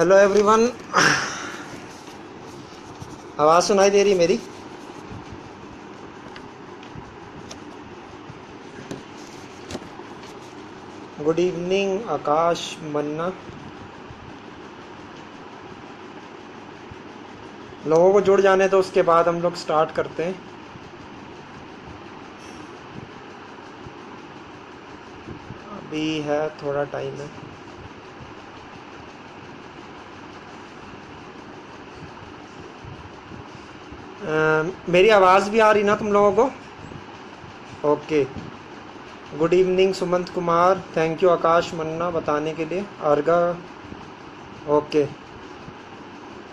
Hello everyone, आवाज़ सुनाई दे रही मेरी? गुड इवनिंग आकाश, मन्ना। लोगों को जुड़ जाने तो उसके बाद हम लोग स्टार्ट करते हैं। अभी है थोड़ा टाइम है। मेरी आवाज़ भी आ रही ना तुम लोगों को? Okay. Good evening Sumant Kumar, thank you Akash Manna बताने के लिए। अर्गा, ओके।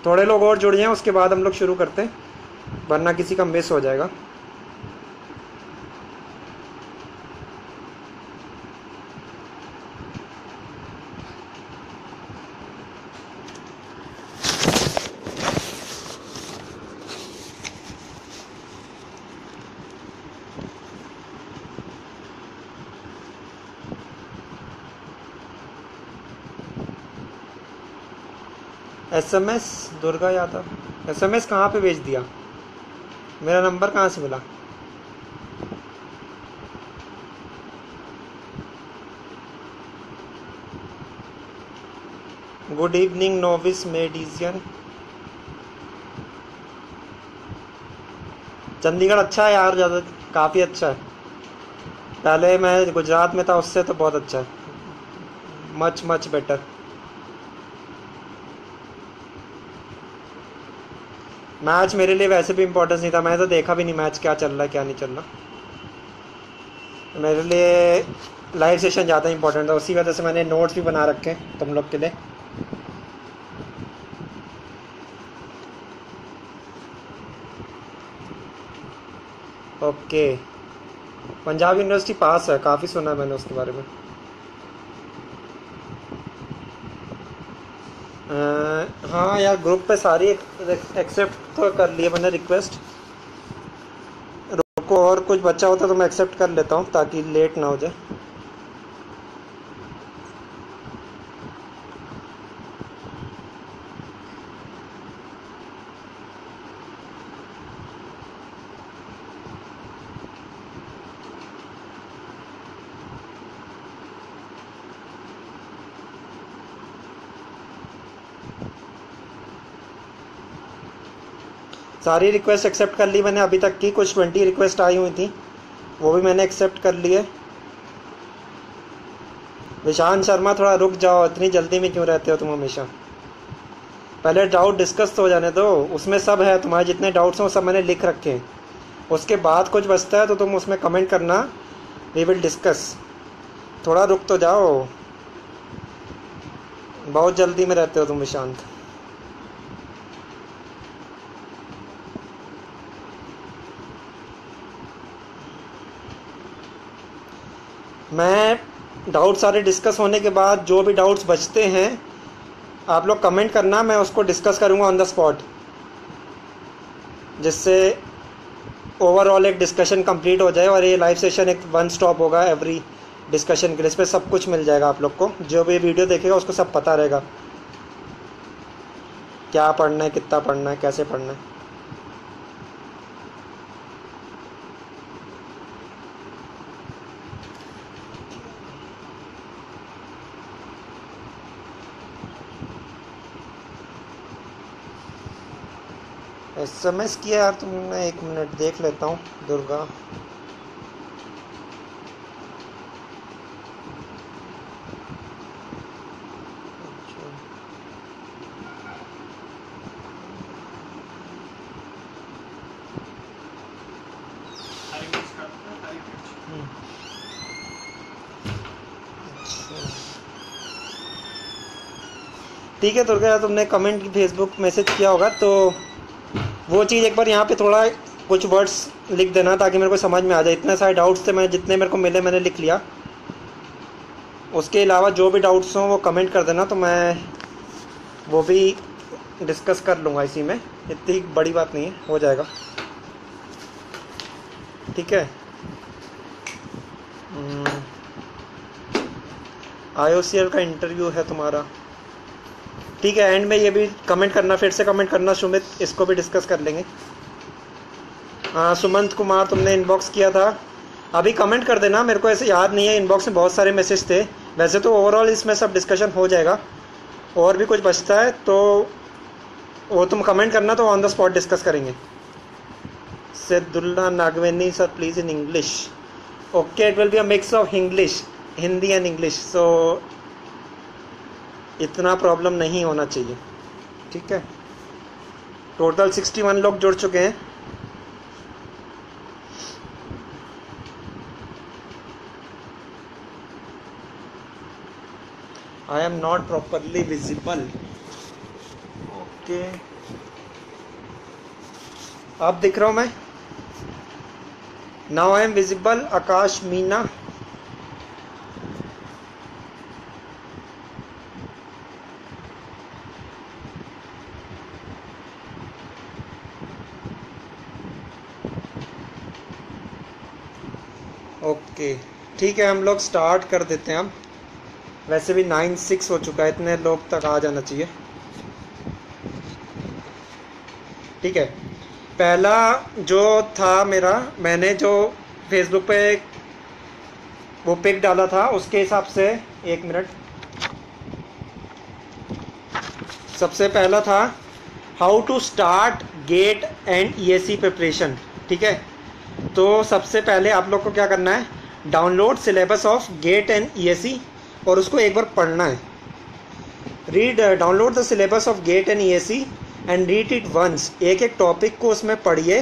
थोड़े लोग और जुड़ जाएं उसके बाद हम लोग शुरू करते हैं, वरना किसी का मिस हो जाएगा। एसएमएस दुर्गा यादव, एसएमएस कहाँ पे भेज दिया? मेरा नंबर कहाँ से मिला? गुड इवनिंग नोविस मेडिजियन। चंडीगढ़ अच्छा है यार, ज़्यादा काफ़ी अच्छा है। पहले मैं गुजरात में था, उससे तो बहुत अच्छा है, मच मच बेटर। मैच मेरे लिए वैसे भी इम्पोर्टेंस नहीं था, मैंने तो देखा भी नहीं मैच क्या चल रहा है क्या नहीं चल रहा। मेरे लिए लाइव सेशन ज़्यादा इंपॉर्टेंट था, उसी वजह से मैंने नोट्स भी बना रखे हैं तुम लोग के लिए। ओके। पंजाब यूनिवर्सिटी पास है, काफ़ी सुना है मैंने उसके बारे में। हाँ यार, ग्रुप पे सारी एक्सेप्ट तो कर लिए मैंने रिक्वेस्ट। रुको, और कुछ बच्चा होता तो मैं एक्सेप्ट कर लेता हूँ ताकि लेट ना हो जाए। सारी रिक्वेस्ट एक्सेप्ट कर ली मैंने अभी तक की, कुछ 20 रिक्वेस्ट आई हुई थी, वो भी मैंने एक्सेप्ट कर लिए। विशांत शर्मा, थोड़ा रुक जाओ, इतनी जल्दी में क्यों रहते हो तुम हमेशा? पहले डाउट डिस्कस तो हो जाने दो, उसमें सब है, तुम्हारे जितने डाउट्स हैं वो सब मैंने लिख रखे हैं। उसके बाद कुछ बचता है तो तुम उसमें कमेंट करना, वी विल डिस्कस। थोड़ा रुक तो जाओ, बहुत जल्दी में रहते हो तुम विशांत। मैं डाउट सारे डिस्कस होने के बाद जो भी डाउट्स बचते हैं आप लोग कमेंट करना, मैं उसको डिस्कस करूँगा ऑन द स्पॉट, जिससे ओवरऑल एक डिस्कशन कंप्लीट हो जाए और ये लाइव सेशन एक वन स्टॉप होगा एवरी डिस्कशन के लिए। इस पर सब कुछ मिल जाएगा आप लोग को, जो भी वीडियो देखेगा उसको सब पता रहेगा क्या पढ़ना है, कितना पढ़ना है, कैसे पढ़ना है। एसएमएस किया यार तुमने? एक मिनट देख लेता हूँ। दुर्गा, ठीक है दुर्गा, तुमने कमेंट फेसबुक मैसेज किया होगा तो वो चीज़ एक बार यहाँ पे थोड़ा कुछ वर्ड्स लिख देना ताकि मेरे को समझ में आ जाए। इतने सारे डाउट्स थे, मैं जितने मेरे को मिले मैंने लिख लिया। उसके अलावा जो भी डाउट्स हों वो कमेंट कर देना, तो मैं वो भी डिस्कस कर लूँगा इसी में। इतनी बड़ी बात नहीं है, हो जाएगा। ठीक है। IOCL का इंटरव्यू है तुम्हारा। ठीक है, एंड में ये भी कमेंट करना, फिर से कमेंट करना सुमित, इसको भी डिस्कस कर लेंगे। हाँ सुमंत कुमार, तुमने इनबॉक्स किया था, अभी कमेंट कर देना, मेरे को ऐसे याद नहीं है, इनबॉक्स में बहुत सारे मैसेज थे। वैसे तो ओवरऑल इसमें सब डिस्कशन हो जाएगा, और भी कुछ बचता है तो वो तुम कमेंट करना, तो ऑन द स्पॉट डिस्कस करेंगे। Saidulla Nagveni sir please in English. Okay, it will be a mix of English, Hindi and English, so इतना प्रॉब्लम नहीं होना चाहिए। ठीक है, टोटल 61 लोग जुड़ चुके हैं। I am not properly visible. Okay, अब दिख रहा हूं मैं? Now I am visible. Akash Meena, okay ठीक है, हम लोग स्टार्ट कर देते हैं। हम वैसे भी 9:06 हो चुका है, इतने लोग तक आ जाना चाहिए। ठीक है, पहला जो था मेरा, मैंने जो फेसबुक पे वो पिक डाला था उसके हिसाब से, 1 मिनट, सबसे पहला था how to start GATE and ESE preparation. ठीक है, तो सबसे पहले आप लोग को क्या करना है, download syllabus of GATE and ESE और उसको एक बार पढ़ना है। Download the syllabus of GATE and ESE and read it once. एक एक टॉपिक को उसमें पढ़िए,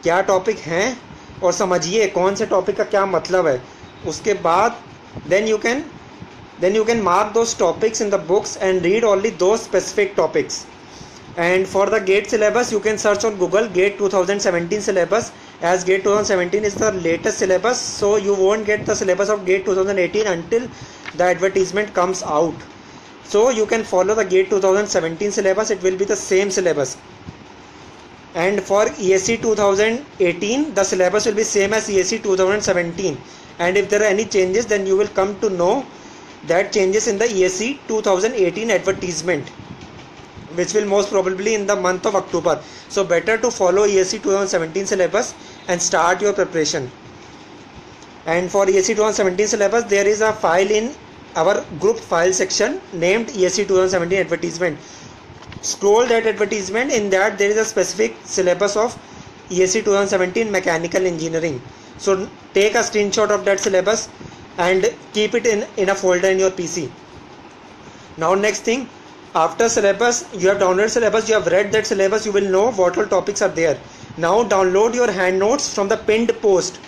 क्या टॉपिक हैं, और समझिए कौन से टॉपिक का क्या मतलब है। उसके बाद then you can mark those topics in the books and read only two specific topics. And for the GATE syllabus, you can search on Google GATE 2017 syllabus, as GATE 2017 is the latest syllabus, so you won't get the syllabus of GATE 2018 until the advertisement comes out. So you can follow the GATE 2017 syllabus, it will be the same syllabus. And for ESC 2018, the syllabus will be same as ESC 2017. And if there are any changes, then you will come to know that changes in the ESC 2018 advertisement, which will most probably in the month of October. So better to follow ESC 2017 syllabus and start your preparation. And for ESC 2017 syllabus, there is a file in our group file section named ESC 2017 advertisement. Scroll that advertisement, in that there is a specific syllabus of ESC 2017 mechanical engineering. So take a screenshot of that syllabus and keep it in a folder in your PC. Now next thing, after syllabus, you have downloaded syllabus, you have read that syllabus, you will know what all topics are there. Now download your hand notes from the pinned post.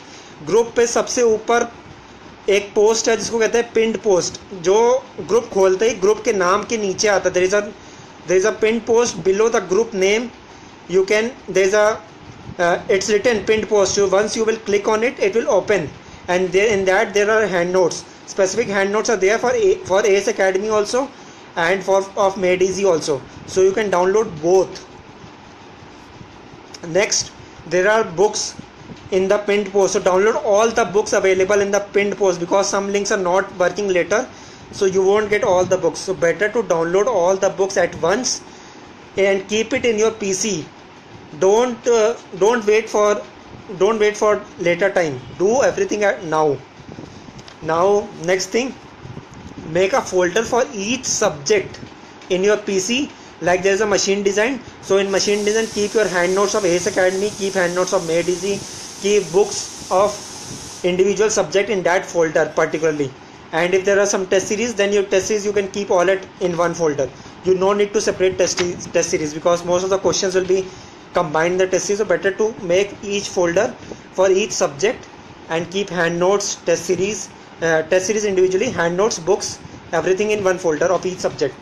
Group पे सबसे ऊपर एक post है जिसको कहते हैं pinned post, जो group खोलते ही ग्रुप के नाम के नीचे आता है। there is a pinned post below the group name. You can, there is a it's written pinned post, so once you will click on it, it will open, and there in that there are hand notes. Specific hand notes are there for ACE Academy also, and for of Made Easy also, so you can download both. Next, there are books in the pinned post, so download all the books available in the pinned post, because some links are not working later, so you won't get all the books. So better to download all the books at once and keep it in your PC. Don't wait for later time, do everything now. Next thing, make a folder for each subject in your PC, like there is a machine design. So in machine design, keep your hand notes of ACE Academy, keep hand notes of Made Easy, keep books of individual subject in that folder particularly. And if there are some test series, then your test series you can keep all it in one folder. You no need to separate test series, because most of the questions will be combined in the test series. So better to make each folder for each subject and keep hand notes, test series individually, hand notes, books, everything in one folder of each subject.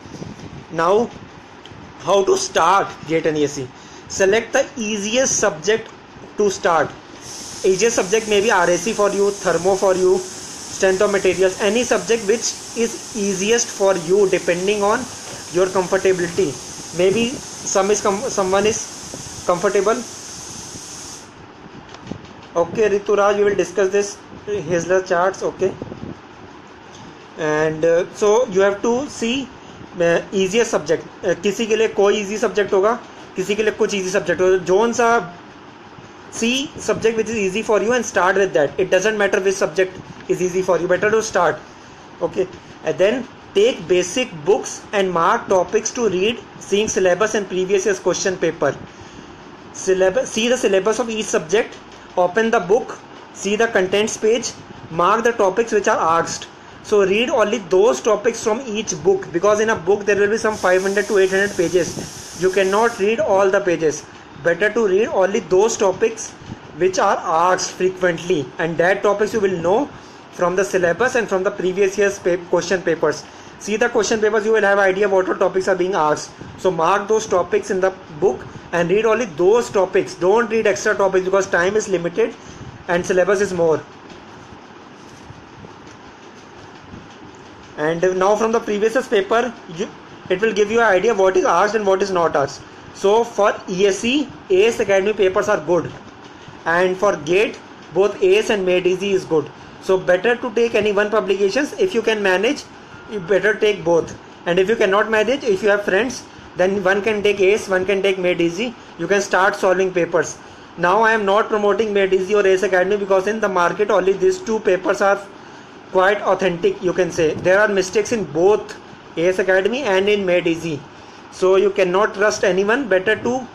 Now, how to start GATE and ESC? Select the easiest subject to start. Easiest subject may be RAC for you, thermo for you, strength of materials, any subject which is easiest for you depending on your comfortability. Maybe someone is comfortable. Okay, Rituraj, we will discuss this Hazel's charts. Okay, and so you have to see easiest subject, किसी के लिए कोई easy subject होगा, किसी के लिए कुछ easy subject होगा. जोन सा see subject which is easy for you and start with that. It doesn't matter which subject is easy for you, better to start. Okay, and then take basic books and mark topics to read, seeing syllabus and previous year's question paper. Syllabus, see the syllabus of each subject, open the book, see the contents page, mark the topics which are asked. So read only those topics from each book, because in a book there will be some 500 to 800 pages. You cannot read all the pages. Better to read only those topics which are asked frequently, and that topics you will know from the syllabus and from the previous year's question papers. See the question papers, you will have idea what all topics are being asked. So mark those topics in the book and read only those topics. Don't read extra topics because time is limited and syllabus is more. And now from the previous year's paper, it will give you an idea what is asked and what is not asked. So for ESE, AS Academy papers are good, and for GATE both AS and MADE Easy is good. So better to take any one publications. If you can manage, you better take both. And if you cannot manage, if you have friends, then one can take AS, one can take MADE Easy. You can start solving papers. Now I am not promoting MADE Easy or AS Academy because in the market only these two papers are quite authentic, you can say. There are mistakes in both AS Academy and in MADE Easy. So you cannot trust anyone. Better to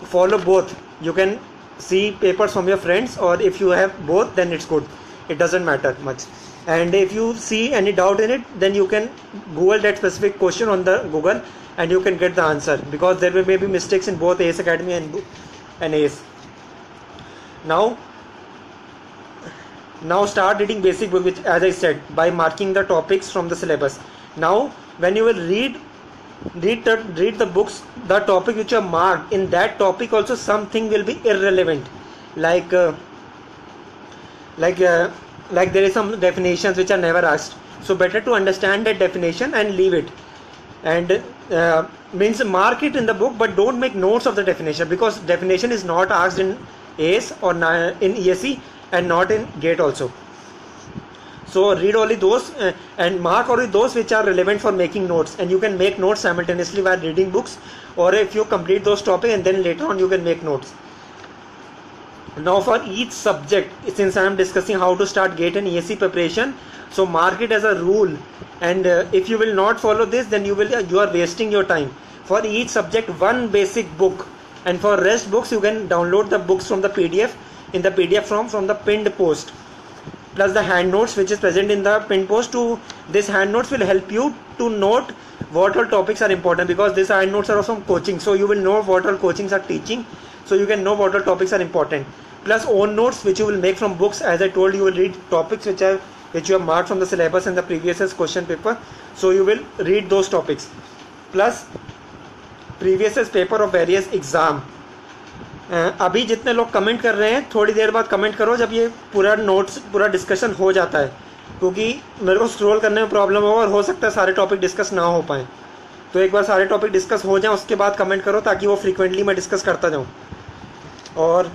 follow both. You can see papers from your friends, or if you have both, then it's good. It doesn't matter much. And if you see any doubt in it, then you can Google that specific question on the Google and you can get the answer, because there may be mistakes in both AS Academy and AS. Now start reading basic book, which as I said, by marking the topics from the syllabus. Now when you will read the books, the topic which you have marked, in that topic also something will be irrelevant, like there is some definitions which are never asked. So better to understand that definition and leave it, and means mark it in the book, but don't make notes of the definition, because definition is not asked in AS or in ESE and not in GATE also. So read only those and mark only those which are relevant for making notes, and you can make notes simultaneously while reading books, or if you complete those topics and then later on you can make notes. Now for each subject, since I am discussing how to start GATE and ESE preparation, so mark it as a rule, and if you will not follow this, then you are wasting your time. For each subject one basic book, and for rest books you can download the books from the PDF in the PDF form from the pinned post, plus the hand notes which is present in the pinned post. To this hand notes will help you to note what all topics are important, because these hand notes are from coaching, so you will know what all coachings are teaching, so you can know what all topics are important. Plus own notes which you will make from books. As I told you will read topics which you have marked from the syllabus and the previous year's question paper, so you will read those topics. Plus previous year's paper of various exam. अभी जितने लोग comment कर रहे हैं, थोड़ी देर बाद comment करो जब ये पूरा नोट्स पूरा डिस्कशन हो जाता है, क्योंकि मेरे को स्क्रॉल करने में प्रॉब्लम होगा और हो सकता है सारे टॉपिक डिस्कस ना हो पाए. तो एक बार सारे टॉपिक डिस्कस हो जाएं उसके बाद कमेंट करो, ताकि वो फ्रीक्वेंटली मैं डिस्कस करता जाऊँ. और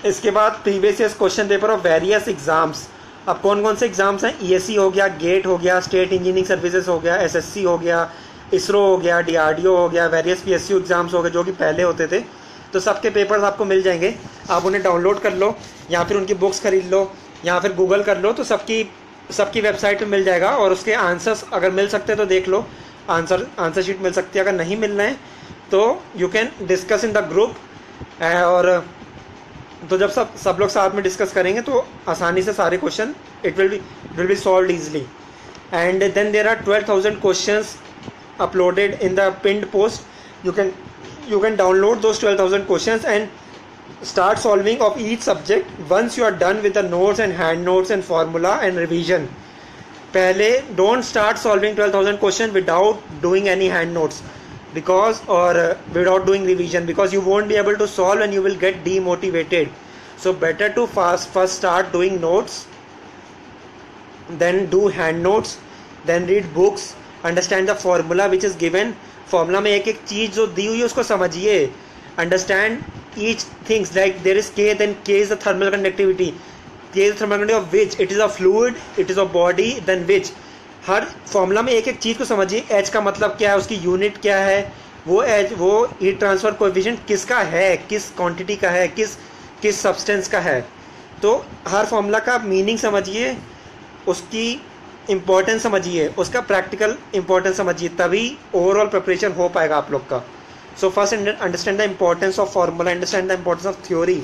इसके बाद previous years question paper of various exams. अब कौन कौन से एग्जाम्स हैं? ESE हो गया, गेट हो गया, स्टेट इंजीनियरिंग सर्विसेज हो गया, SSC हो गया, इसरो हो गया, DRDO हो गया, वेरियस PSU एग्जाम्स हो गए जो कि पहले होते थे. तो सबके पेपर्स आपको मिल जाएंगे. आप उन्हें डाउनलोड कर लो, या फिर उनकी बुक्स खरीद लो, या फिर गूगल कर लो, तो सबकी वेबसाइट पे मिल जाएगा. और उसके आंसर्स अगर मिल सकते हैं तो देख लो, आंसर शीट मिल सकती है. अगर नहीं मिल रहे हैं तो you can discuss in the group. और तो जब सब लोग साथ में डिस्कस करेंगे तो आसानी से सारे question it will be solved easily. And then there are 12,000 questions uploaded in the pinned post. You can download those 12,000 questions and start solving of each subject once you are done with the notes and hand notes and formula and revision. पहले don't start solving 12,000 questions without doing any hand notes, without doing revision, because you won't be able to solve and you will get demotivated. So better to first start doing notes, then do hand notes, then read books, understand the formula which is given. Formula में एक एक चीज़ जो दी हुई है उसको समझिए. Understand each things, like there is K, then K is the thermal conductivity. K is the thermal conductivity of which? It is a fluid, it is a body, then which? Her formula में एक एक चीज़ को समझिए। H का मतलब क्या है, उसकी यूनिट क्या है, वो एच वो हीट ट्रांसफ़र कोएफिशिएंट किसका है, किस क्वांटिटी का है, किस सब्सटेंस का है। तो हर फॉर्मूला का मीनिंग समझिए, उसकी इम्पोर्टेंस समझिए, उसका प्रैक्टिकल इम्पोर्टेंस समझिए, तभी ओवरऑल प्रिपरेशन हो पाएगा आप लोग का। So first understand the importance of formula, understand the importance of theory,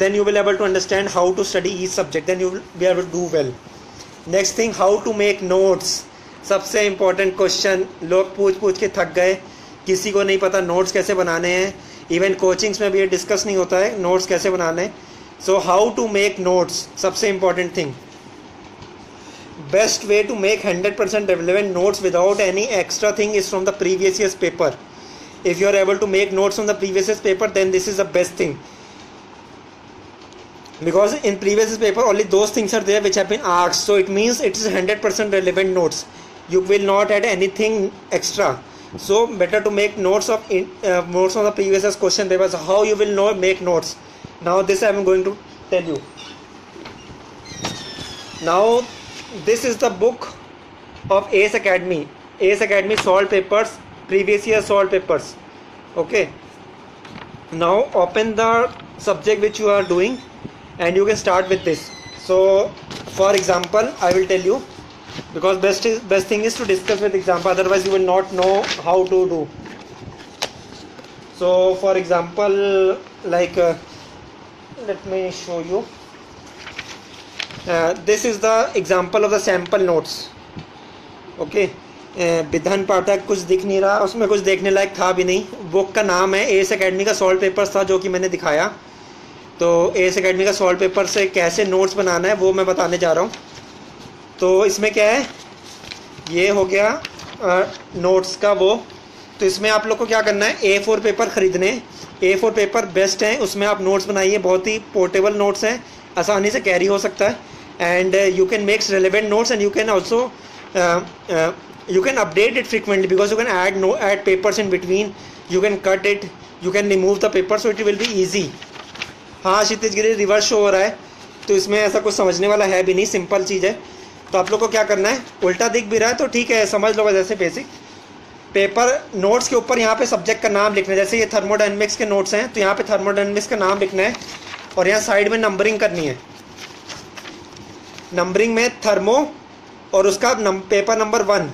then you will able to understand how to study each subject, then you will be able to do well. Next thing, how to make notes. सबसे important question, लोग पूछ के थक गए, किसी को नहीं पता नोट्स कैसे बनाने हैं। इवन कोचिंग्स में भी ये डिस्कस नहीं होता है नोट्स कैसे बनाने हैं। So how to make notes, सबसे important thing. Best way to make 100% relevant notes without any extra thing is from the previous year's paper. If you are able to make notes from the previous year's paper, then this is the best thing. Because in previous paper only those things are there which have been asked, so it means it is 100% relevant notes. You will not add anything extra. So better to make notes of notes on the previous question papers. How you will know make notes? Now this I am going to tell you. Now this is the book of ACE Academy. ACE Academy solved papers, previous year solved papers. Okay. Now open the subject which you are doing, and you can start with this. So for example I will tell you, because best thing is to discuss with example, otherwise you will not know how to do. So for example, like let me show you, this is the example of the sample notes. Okay, विधान पाठक कुछ दिख नहीं रहा, उसमें कुछ देखने लायक था भी नहीं। बुक का नाम है एस एकेडमी का सॉल्व पेपर्स था, जो कि मैंने दिखाया। तो एस एकेडमी का सॉल्व पेपर से कैसे नोट्स बनाना है वो मैं बताने जा रहा हूँ। तो इसमें क्या है, ये हो गया नोट्स का वो। तो इसमें आप लोग को क्या करना है, A4 पेपर ख़रीदने। A4 पेपर बेस्ट हैं, उसमें आप नोट्स बनाइए। बहुत ही पोर्टेबल नोट्स हैं, आसानी से कैरी हो सकता है। And you can make relevant notes, and you can also you can update it frequently, because you can add papers in between, you can cut it, you can remove the paper, so it will be easy. हाँ क्षितिज गिरी reverse show हो रहा है, तो इसमें ऐसा कुछ समझने वाला है भी नहीं, सिंपल चीज़ है। तो आप लोग को क्या करना है, उल्टा दिख भी रहा है तो ठीक है, समझ लो जैसे बेसिक। पेपर नोट्स के ऊपर यहाँ पे सब्जेक्ट का नाम लिखना है। जैसे ये थर्मोडायनेमिक्स के नोट्स हैं, तो यहाँ पे थर्मोडायनेमिक्स का नाम लिखना है, और यहाँ साइड में नंबरिंग करनी है। नंबरिंग में थर्मो और उसका पेपर नंबर 1,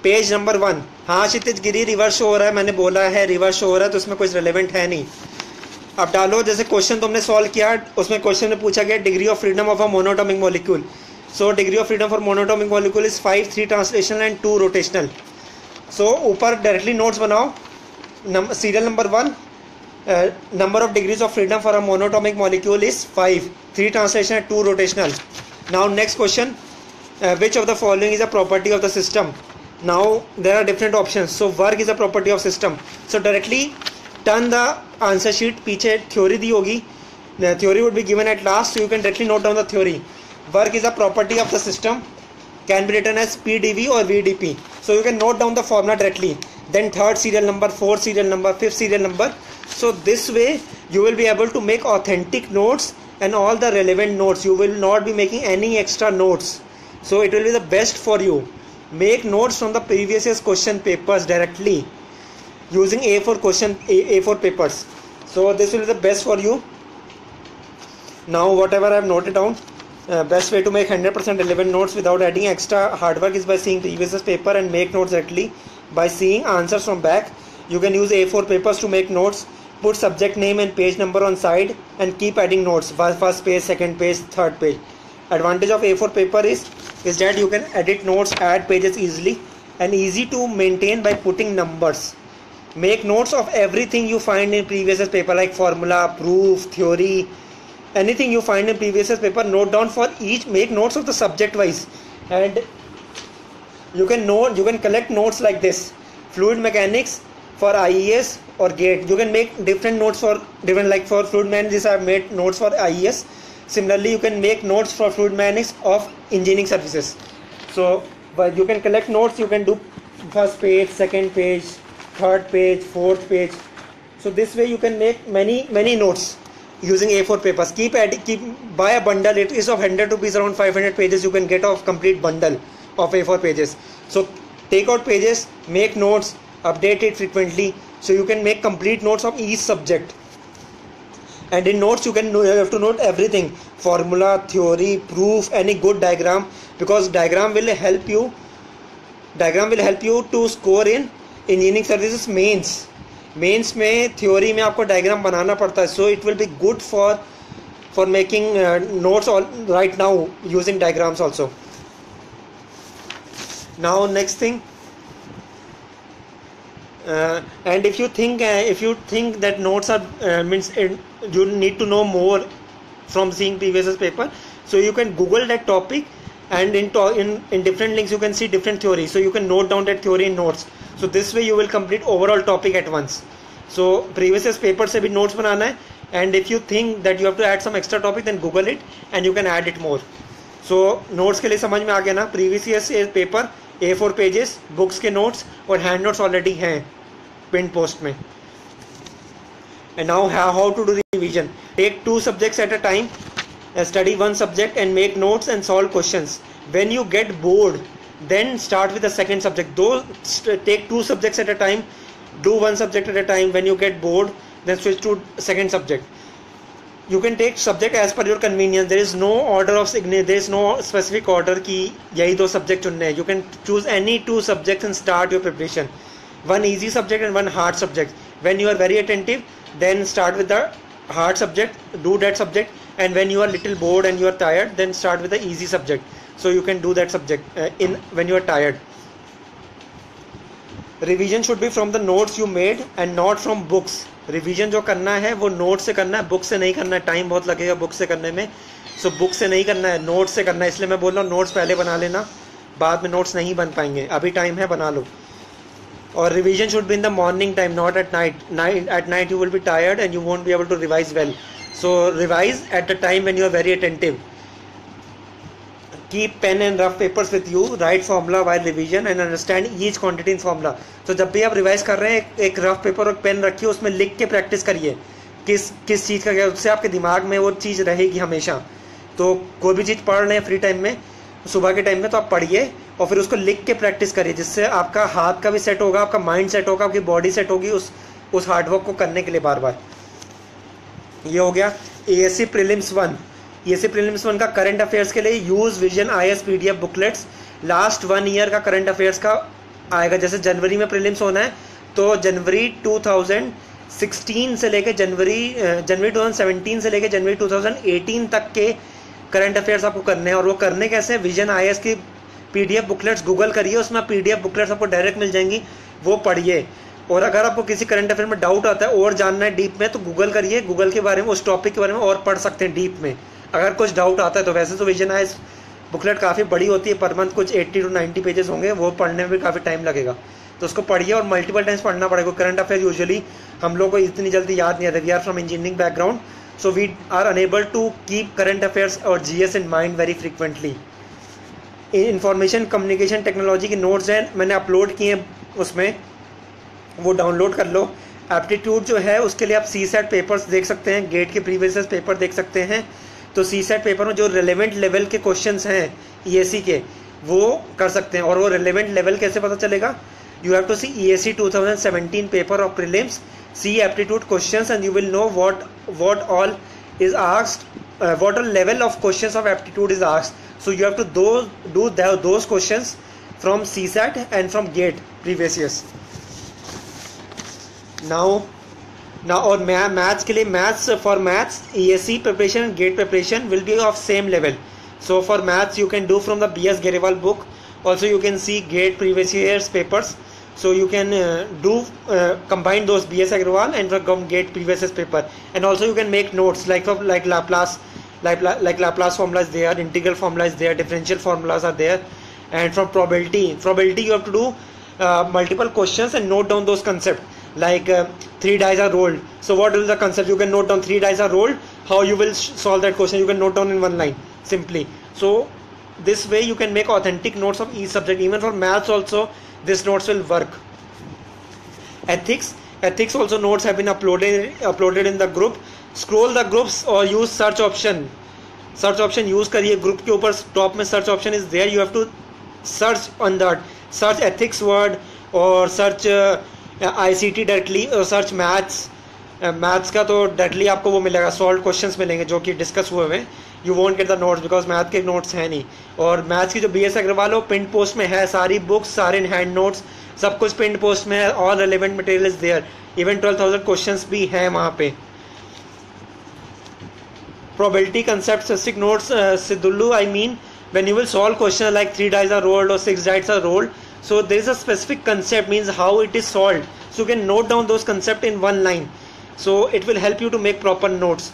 पेज नंबर 1। हाँ क्षितिज गिरी रिवर्स शो हो रहा है, मैंने बोला है रिवर्स शो हो रहा है, तो उसमें कुछ रिलेवेंट है नहीं। अब डालो, जैसे क्वेश्चन तुमने सॉल्व किया, उसमें क्वेश्चन में पूछा गया degree of freedom of a monoatomic molecule. So degree of freedom for monoatomic molecule is 5, 3 translational and 2 rotational. So ऊपर डायरेक्टली नोट्स बनाओ। Serial number 1, number of degrees of freedom for a monoatomic molecule is 5, 3 translational and 2 rotational. Now next question, which of the following is a property of the system? Now there are different options. So work is a property of system. So directly turn the answer sheet, पीछे theory दी होगी, the theory would be given at last, so you can directly note down the theory. Work is a property of the system, can be written as PdV or VdP. So you can note down the formula directly. Then third serial number, fourth serial number, fifth serial number. So this way you will be able to make authentic notes and all the relevant notes. You will not be making any extra notes. So it will be the best for you. Make notes from the previous year's question papers directly using A4 papers. So this will be the best for you. Now whatever I have noted down, best way to make 100% relevant notes without adding extra hard work is by seeing previous year's paper and make notes directly by seeing answers from back. You can use A4 papers to make notes. Put subject name and page number on side and keep adding notes. First page, second page, third page. Advantage of A4 paper is that you can edit notes, add pages easily, and easy to maintain by putting numbers. Make notes of everything you find in previous paper, like formula, proof, theory, anything you find in previous paper. Note down for each. Make notes of the subject wise, and you can collect notes like this. Fluid mechanics for IES or GATE. You can make different notes for different, like for fluid mechanics I have made notes for IES. Similarly, you can make notes for fluid mechanics of engineering services. So but you can collect notes. You can do first page, second page, third page, fourth page. So this way you can make many notes using A4 papers. Keep buy a bundle. It is of 100 rupees, around 500 pages. You can get a complete bundle of A4 pages. So take out pages, make notes, update it frequently, so you can make complete notes of each subject. And in notes you have to note everything: formula, theory, proof, any good diagram, because diagram will help you to score in engineering services mains में theory में आपको diagram बनाना पड़ता है. So it will be good for making notes right now using diagrams also. Now next thing, and if you think that notes are means you need to know more from seeing previous paper, so you can Google that topic, and in different links you can see different theories, so you can note down that theory in notes. So this way you will complete overall topic at once. So previous paper से भी notes बनाना है, and if you think that you have to add some extra topic, then Google it and you can add it more. So notes के लिए समझ में आ गया ना. previous paper A4 pages, books के notes और hand notes already हैं pinned post में. And now how to do revision. Take 2 subjects at a time, study one subject and make notes and solve questions. When you get bored, then start with the second subject. Take 2 subjects at a time, do one subject at a time. When you get bored, then switch to second subject. You can take subject as per your convenience. There is no order of signature, there is no specific order कि यही 2 subject चुनने हैं. You can choose any 2 subjects and start your preparation. One easy subject and one hard subject. When you are very attentive, then start with the hard subject, do that subject, and when you are little bored and you are tired, then start with the easy subject. So you can do that subject when you are tired. Revision should be from the notes you made and not from books. Revision जो करना है वो notes से करना है, book से नहीं करना है. टाइम बहुत लगेगा book से करने में, so book से नहीं करना है, notes से करना है. इसलिए मैं बोल रहा हूँ notes पहले बना लेना, बाद में notes नहीं बन पाएंगे. अभी टाइम है, बना लो. और revision should be in the morning time, not at night. At night you will be tired and you won't be able to revise well. So revise at the time when you are very attentive. Keep pen and rough papers with you. Write formula while revision and understand each quantity in formula. तो जब भी आप revise कर रहे हैं, एक rough paper और pen रखिए, उसमें लिख के प्रैक्टिस करिए किस चीज़ का क्या, उससे आपके दिमाग में वो चीज़ रहेगी हमेशा. तो कोई भी चीज़ पढ़ रहे हैं फ्री टाइम में, सुबह के टाइम में, तो आप पढ़िए और फिर उसको लिख के प्रैक्टिस करिए, जिससे आपका हाथ का भी सेट होगा, आपका माइंड सेट होगा, आपकी बॉडी सेट होगी उस हार्डवर्क को करने के लिए बार बार. ये हो गया ASC प्रीलिम्स 1. ASC प्रीलिम्स 1 का करंट अफेयर्स के लिए use vision IS PDF booklets. Last 1 year का करंट अफेयर्स का आएगा. जैसे जनवरी में प्रीलिम्स होना है, तो जनवरी 2016 से लेकर जनवरी 2017 से लेकर जनवरी 2018 तक के करंट अफेयर्स आपको करने हैं. और वो करने कैसे? विजन IS की PDF बुकलेट्स गूगल करिए, उसमें PDF बुकलेट्स आपको डायरेक्ट मिल जाएंगी, वो पढ़िए. और अगर आपको किसी करंट अफेयर में डाउट आता है और जानना है डीप में, तो गूगल करिए, गूगल के बारे में, उस टॉपिक के बारे में और पढ़ सकते हैं डीप में अगर कुछ डाउट आता है तो. वैसे तो विजन IS बुकलेट काफ़ी बड़ी होती है, पर मंथ कुछ 80 to 90 पेजेस होंगे, वो पढ़ने में भी काफ़ी टाइम लगेगा. तो उसको पढ़िए और मल्टीपल टाइम्स पढ़ना पड़ेगा. करंट अफेयर यूजुअली हम लोग को इतनी जल्दी याद नहीं आता. We are from engineering background, so we are unable to keep current affairs और GS in mind very frequently. Information communication technology के नोट्स हैं, मैंने अपलोड किए हैं, उसमें वो डाउनलोड कर लो. एप्टीट्यूड जो है उसके लिए आप CSAT पेपर्स देख सकते हैं, गेट के प्रीवियस पेपर देख सकते हैं. तो CSAT पेपर में जो रिलेवेंट लेवल के क्वेश्चंस हैं ESE के, वो कर सकते हैं. और वो रिलेवेंट लेवल कैसे पता चलेगा? You have to see ESE 2017 paper of prelims, see aptitude questions, and you will know what all is asked, what all level of questions of aptitude is asked. So you have to do those questions from CSAT and from GATE previous years. Now और maths के लिए, for maths ESE preparation and GATE preparation will be of same level. So for maths you can do from the BS Garewal book. Also you can see GATE previous years papers. So you can combine those BS Agrawal and from GATE previous years paper. And also you can make notes like Laplace, like Laplace formula is there, integral formula is there, differential formulas are there. And from probability you have to do multiple questions and note down those concepts. Like 3 dice are rolled. So what is the concept? You can note down 3 dice are rolled. How you will solve that question? You can note down in one line simply. So this way you can make authentic notes of each subject. Even for maths also, this notes will work. Ethics also notes have been uploaded in the group. Scroll the groups or use search option. Search option use करिए. Group के ऊपर top में search option is there. You have to search on that, search ethics word और search ICT directly और search maths. Maths का तो directly आपको वो मिलेगा, सॉल्व क्वेश्चंस मिलेंगे जो कि डिस्कस हुए हुए. You won't get the notes because math के नोट्स हैं नहीं. और मैथ्स की जो BS अग्रवाल हो पिंड पोस्ट में है, सारी बुक्स सारे हैंड नोट्स सब कुछ पिंड पोस्ट में है. All relevant material is there. Even 12,000 questions भी हैं वहाँ पे. Probability concept specific notes, Sidullu, I mean when you will solve question like 3 dice are rolled or 6 dice are rolled, so there is a specific concept, means how it is solved, so you can note down those concept in one line, so it will help you to make proper notes.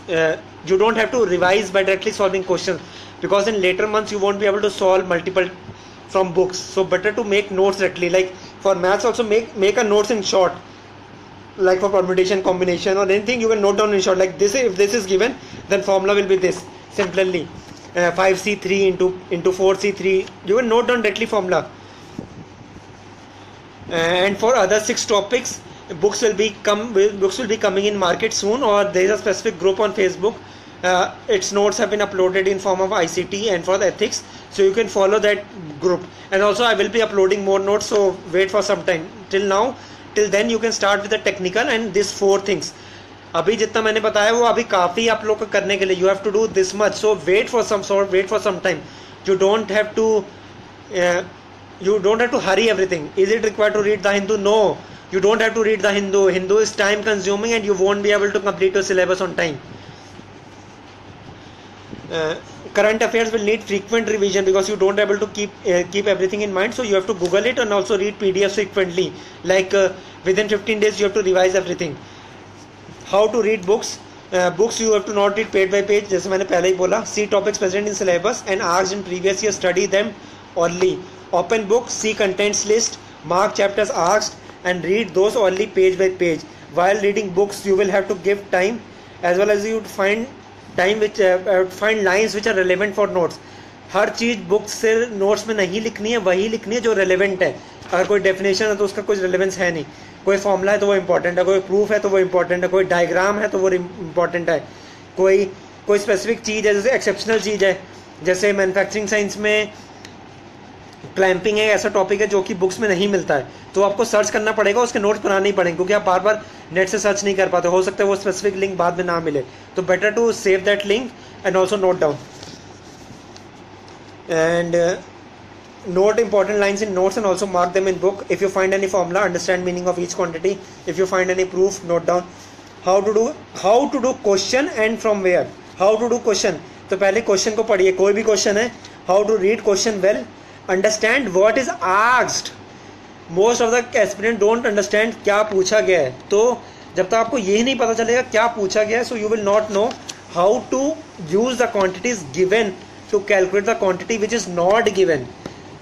You don't have to revise by directly solving questions because in later months you won't be able to solve multiple from books, so better to make notes directly. Like for maths also make a notes in short, like for permutation, combination or anything, you can note down in short like this. If this is given, then formula will be this simply 5C3 into 4C3. You can note down directly formula. And for other 6 topics, books will be coming in market soon, or there is a specific group on Facebook. Its notes have been uploaded in form of ICT and for the ethics, so you can follow that group. And also I will be uploading more notes, so wait for some time. Till then you can start with the technical and these 4 things. अभी जितना मैंने बताया वो अभी काफ़ी आप लोग को करने के लिए. You have to do this much, so wait for some time. You don't have to hurry everything. Is it required to read the Hindu? No, you don't have to read the Hindu. Hindu is time consuming and you won't be able to complete your syllabus on time. Current affairs will need frequent revision because you don't able to keep everything in mind, so you have to Google it and also read PDF frequently. Like within 15 days you have to revise everything. How to read books? Books you have to not read page by page, जैसे मैंने पहले ही बोला. See topics present in syllabus and asked in previous year, study them only. Open book, see contents list, mark chapters asked and read those only page by page. While reading books you will have to give time, as well as you would find time which find lines which are relevant for notes. Her cheese books से notes में नहीं लिखनी है, वही लिखनी है जो relevant है. अगर कोई डेफिनेशन है तो उसका कुछ रेलेवेंस है नहीं, कोई फॉर्मूला है तो वो इंपॉर्टेंट है, कोई प्रूफ है तो वो इंपॉर्टेंट है, कोई डायग्राम है तो वो इंपॉर्टेंट है, कोई स्पेसिफिक चीज़ है जैसे एक्सेप्शनल चीज़ है. जैसे मैन्युफैक्चरिंग साइंस में क्लैंपिंग है, ऐसा टॉपिक है जो कि बुक्स में नहीं मिलता है, तो आपको सर्च करना पड़ेगा, उसके नोट्स बनाने ही पड़ेंगे क्योंकि आप बार बार नेट से सर्च नहीं कर पाते. हो सकता है वो स्पेसिफिक लिंक बाद में ना मिले, तो better to save that link and also note down. And note important lines in notes and also mark them in book. If you find any formula, understand meaning of each quantity. If you find any proof, note down. How to do question and from where. How to do question, तो पहले question को पढ़िए, कोई भी question है. How to read question well, understand what is asked. Most of the aspirant don't understand क्या पूछा गया है, तो जब तक आपको यही नहीं पता चलेगा क्या पूछा गया है, so you will not know how to use the quantities given to calculate the quantity which is not given.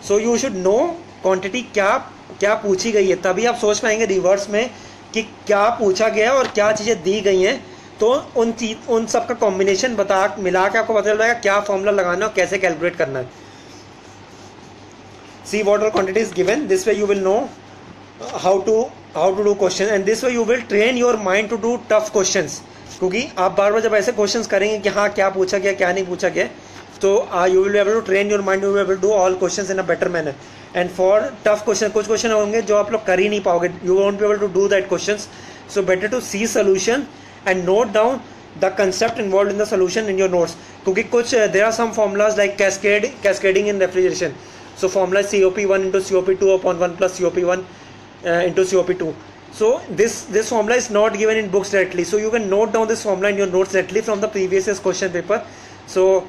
So you should know quantity क्या पूछी गई है, तभी आप सोच पाएंगे रिवर्स में कि क्या पूछा गया और क्या चीज़ें दी गई हैं. तो उन सब का कॉम्बिनेशन मिला के आपको पता चल जाएगा क्या फॉर्मूला लगाना है और कैसे कैलकुलेट करना है. See what all quantity is given. This way you will know how to do question, and this way you will train your mind to do tough questions. क्योंकि आप बार बार जब ऐसे क्वेश्चंस करेंगे कि हाँ क्या पूछा गया क्या नहीं पूछा गया, तो you will be able to train your mind, you will be able to do all questions in a better manner. And for tough question, कुछ क्वेश्चन होंगे जो आप लोग कर ही नहीं पाओगे, you won't be able to do that questions. So better to see solution and note down the concept involved in the solution in your notes. क्योंकि कुछ there are some formulas like cascading in refrigeration. So formula is COP1 into COP2 upon 1 plus COP1 into COP2. So this formula is not given in books directly. So you can note down this formula in your notes directly from the previous year's question paper. So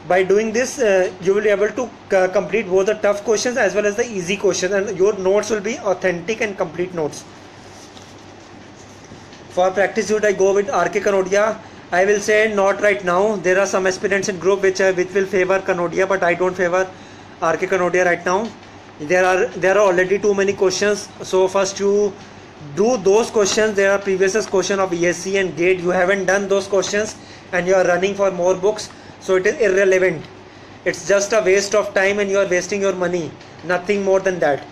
by doing this, you will be able to complete both the tough questions as well as the easy questions, and your notes will be authentic and complete notes. For practice, should I go with RK Kanodia? I will say not right now. There are some aspirants in group which will favor Kanodia, but I don't favor RK Kanodia right now. There are already too many questions. So first you do those questions. There are previous question of ESC and GATE. You haven't done those questions and you are running for more books. So it is irrelevant. It's just a waste of time and you are wasting your money. Nothing more than that.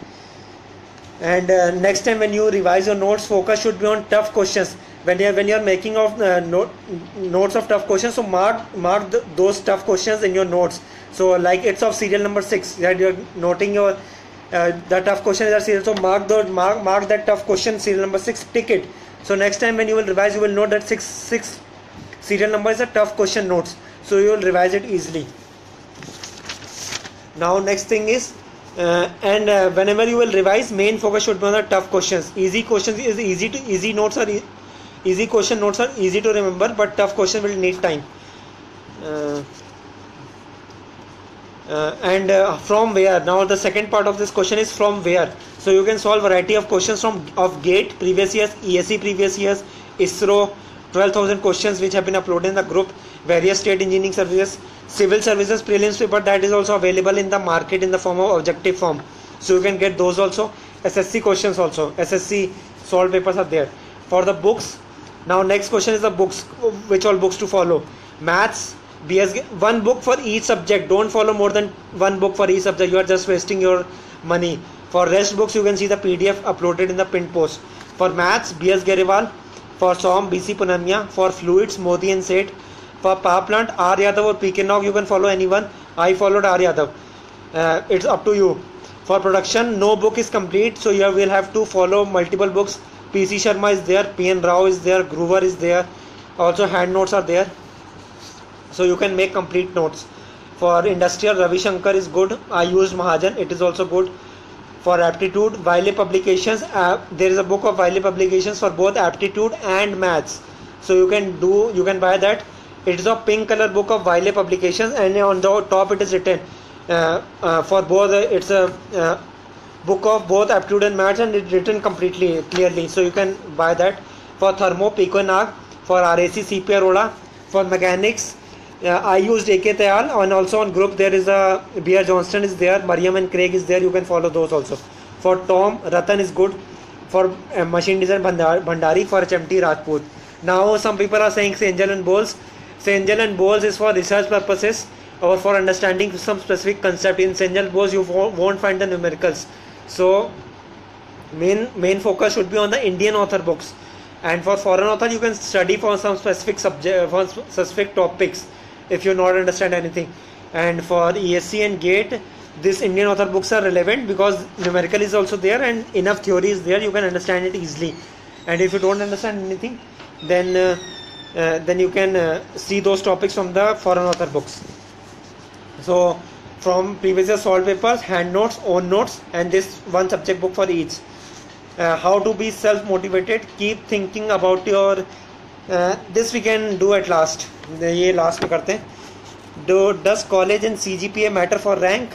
And next time when you revise your notes, focus should be on tough questions. When you are making of notes of tough questions, so mark those tough questions in your notes. So like it's of serial number 6 that you're noting your the tough question is a serial, so mark that tough question serial number 6, tick it. So next time when you will revise, you will know that 6 serial number is a tough question notes, so you will revise it easily. Now next thing is whenever you will revise, main focus should be on the tough questions. Easy questions is easy notes are easy question notes are easy to remember, but tough question will need time. From where? Now the second part of this question is from where. So you can solve variety of questions of GATE previous years, ESE previous years, ISRO, 12,000 questions which have been uploaded in the group, various state engineering services, civil services prelims paper that is also available in the market in the form of objective form. So you can get those also. SSC questions also, SSC solved papers are there. For the books, now next question is the books, which all books to follow. Maths, BS, one book for each subject. Don't follow more than one book for each subject. You are just wasting your money. For rest books, you can see the PDF uploaded in the pinned post. For maths, BS Gariwal. For SOM, BC Punania. For fluids, Modi and Seth. For power plant, R Yadav or PK Nog, you can follow anyone. I followed R Yadav. It's up to you. For production, no book is complete, so you will have to follow multiple books. PC Sharma is there, PN Rao is there, Groover is there. Also hand notes are there, so you can make complete notes. For industrial, Ravi Shankar is good. I used Mahajan, it is also good. For aptitude, Wiley publications, there is a book of Wiley publications for both aptitude and maths, so you can buy that. It is a pink color book of Wiley publications, and on the top it is written for both. It's a book of both aptitude and maths, and it's written completely clearly, so you can buy that. For thermo, Pico Nag. For RAC, CP Arora. For mechanics, I used AK Tayal, and also on group there is a B.R. Johnston is there, Mariam and Craig is there, you can follow those also. For Tom, Ratan is good. For machine design, Bhandari. For HMT, Rajput. Now some people are saying Angel and Bowles. Angel and Bowles is for research purposes or for understanding some specific concept. In Angel Bowles you won't find the numericals, so main focus should be on the Indian author books. And for foreign author, you can study for some specific subject, for specific topics if you not understand anything. And for ESC and GATE, this Indian author books are relevant because numerical is also there and enough theory is there, you can understand it easily. And if you don't understand anything, then you can see those topics from the foreign author books. So from previous year solved papers, hand notes, own notes, and this one subject book for each. How to be self-motivated, keep thinking about your this we can do at last. ये last में करते हैं. Does college and CGPA matter for rank?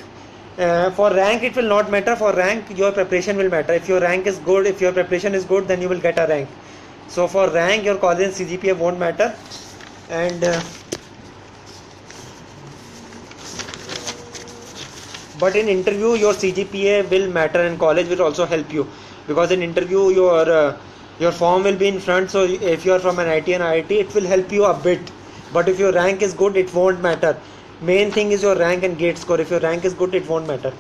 For rank it will not matter. For rank your preparation will matter. If your rank is good, if your preparation is good, then you will get a rank. So for rank your college and CGPA won't matter. And but in interview your CGPA will matter and college will also help you, because in interview your form will be in front. So if you are from an IT and IIT, it will help you a bit, but if your rank is good, it won't matter. Main thing is your rank and GATE score. If your rank is good, it won't matter.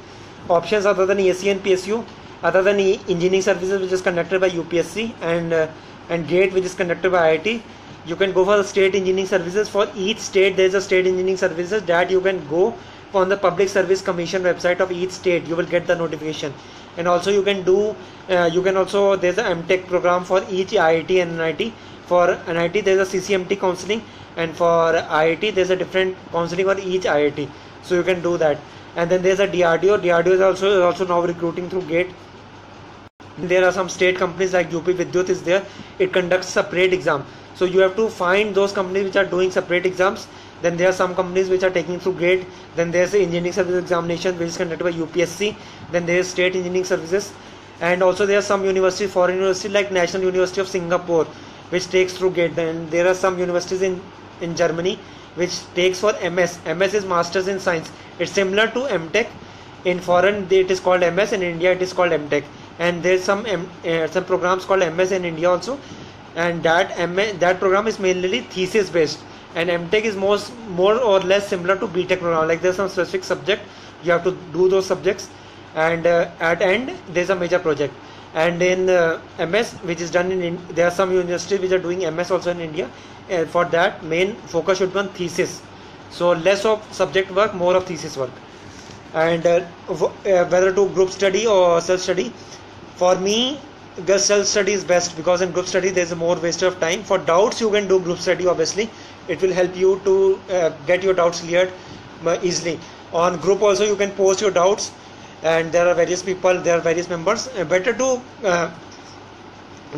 Options other than ESE and PSU, other than engineering services which is conducted by UPSC and GATE which is conducted by IIT, you can go for the state engineering services. For each state there is a state engineering services that you can go on the Public Service Commission website of each state. You will get the notification. And also you can do there's a MTech program for each IIT and NIT. For NIT there is a CCMT counseling, and for IIT there is a different counseling for each IIT, so you can do that. And then there is a DRDO is also now recruiting through GATE. There are some state companies like UP Vidyut is there, it conducts separate exam, so you have to find those companies which are doing separate exams. Then there are some companies which are taking through GATE. Then there is the engineering service examination which is conducted by UPSC. Then there is state engineering services, and also there are some universities, foreign universities like National University of Singapore, which takes through GATE. Then there are some universities in Germany which takes for MS. MS is Masters in Science. It's similar to MTech. In foreign it is called MS. In India it is called MTech. And there is some programs called MS in India also. And that program is mainly thesis based. And MTech is more or less similar to BTech program. Like there's some specific subject, you have to do those subjects, and at end there's a major project. And in MS, which is done there are some universities which are doing MS also in India. For that, main focus should be on thesis. So less of subject work, more of thesis work. And whether to group study or self study, for me the self study is best, because in group study there is a more waste of time. For doubts you can do group study, obviously it will help you to get your doubts cleared easily. On group also you can post your doubts, and there are various people, there are various members. Better to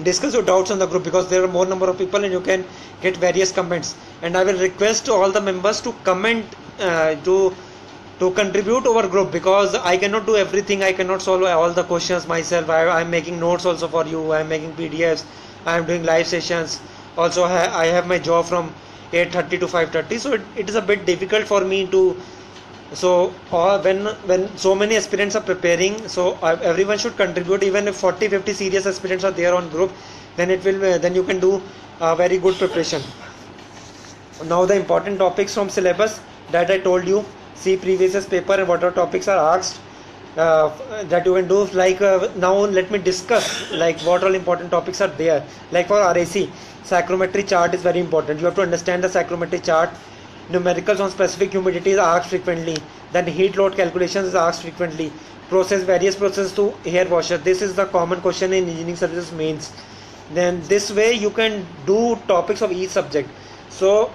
discuss your doubts on the group, because there are more number of people and you can get various comments. And I will request all the members to comment, to contribute over group, because I cannot do everything. I cannot solve all the questions myself. I am making notes also for you. I am making PDFs. I am doing live sessions. Also I have my job from 8:30 to 5:30, so it is a bit difficult for me to. So when so many aspirants are preparing, so everyone should contribute. Even if 40-50 serious aspirants are there on group, then it will then you can do very good preparation. Now the important topics from syllabus that I told you, see previous year's paper and what are topics are asked, that you can do. Like now let me discuss like what all important topics are there. Like for RAC, psychrometry chart is very important. You have to understand the psychrometry chart. Numericals on specific humidity is asked frequently. Then heat load calculations is asked frequently. Various processes to hair washer. This is the common question in engineering services mains. Then this way you can do topics of each subject. So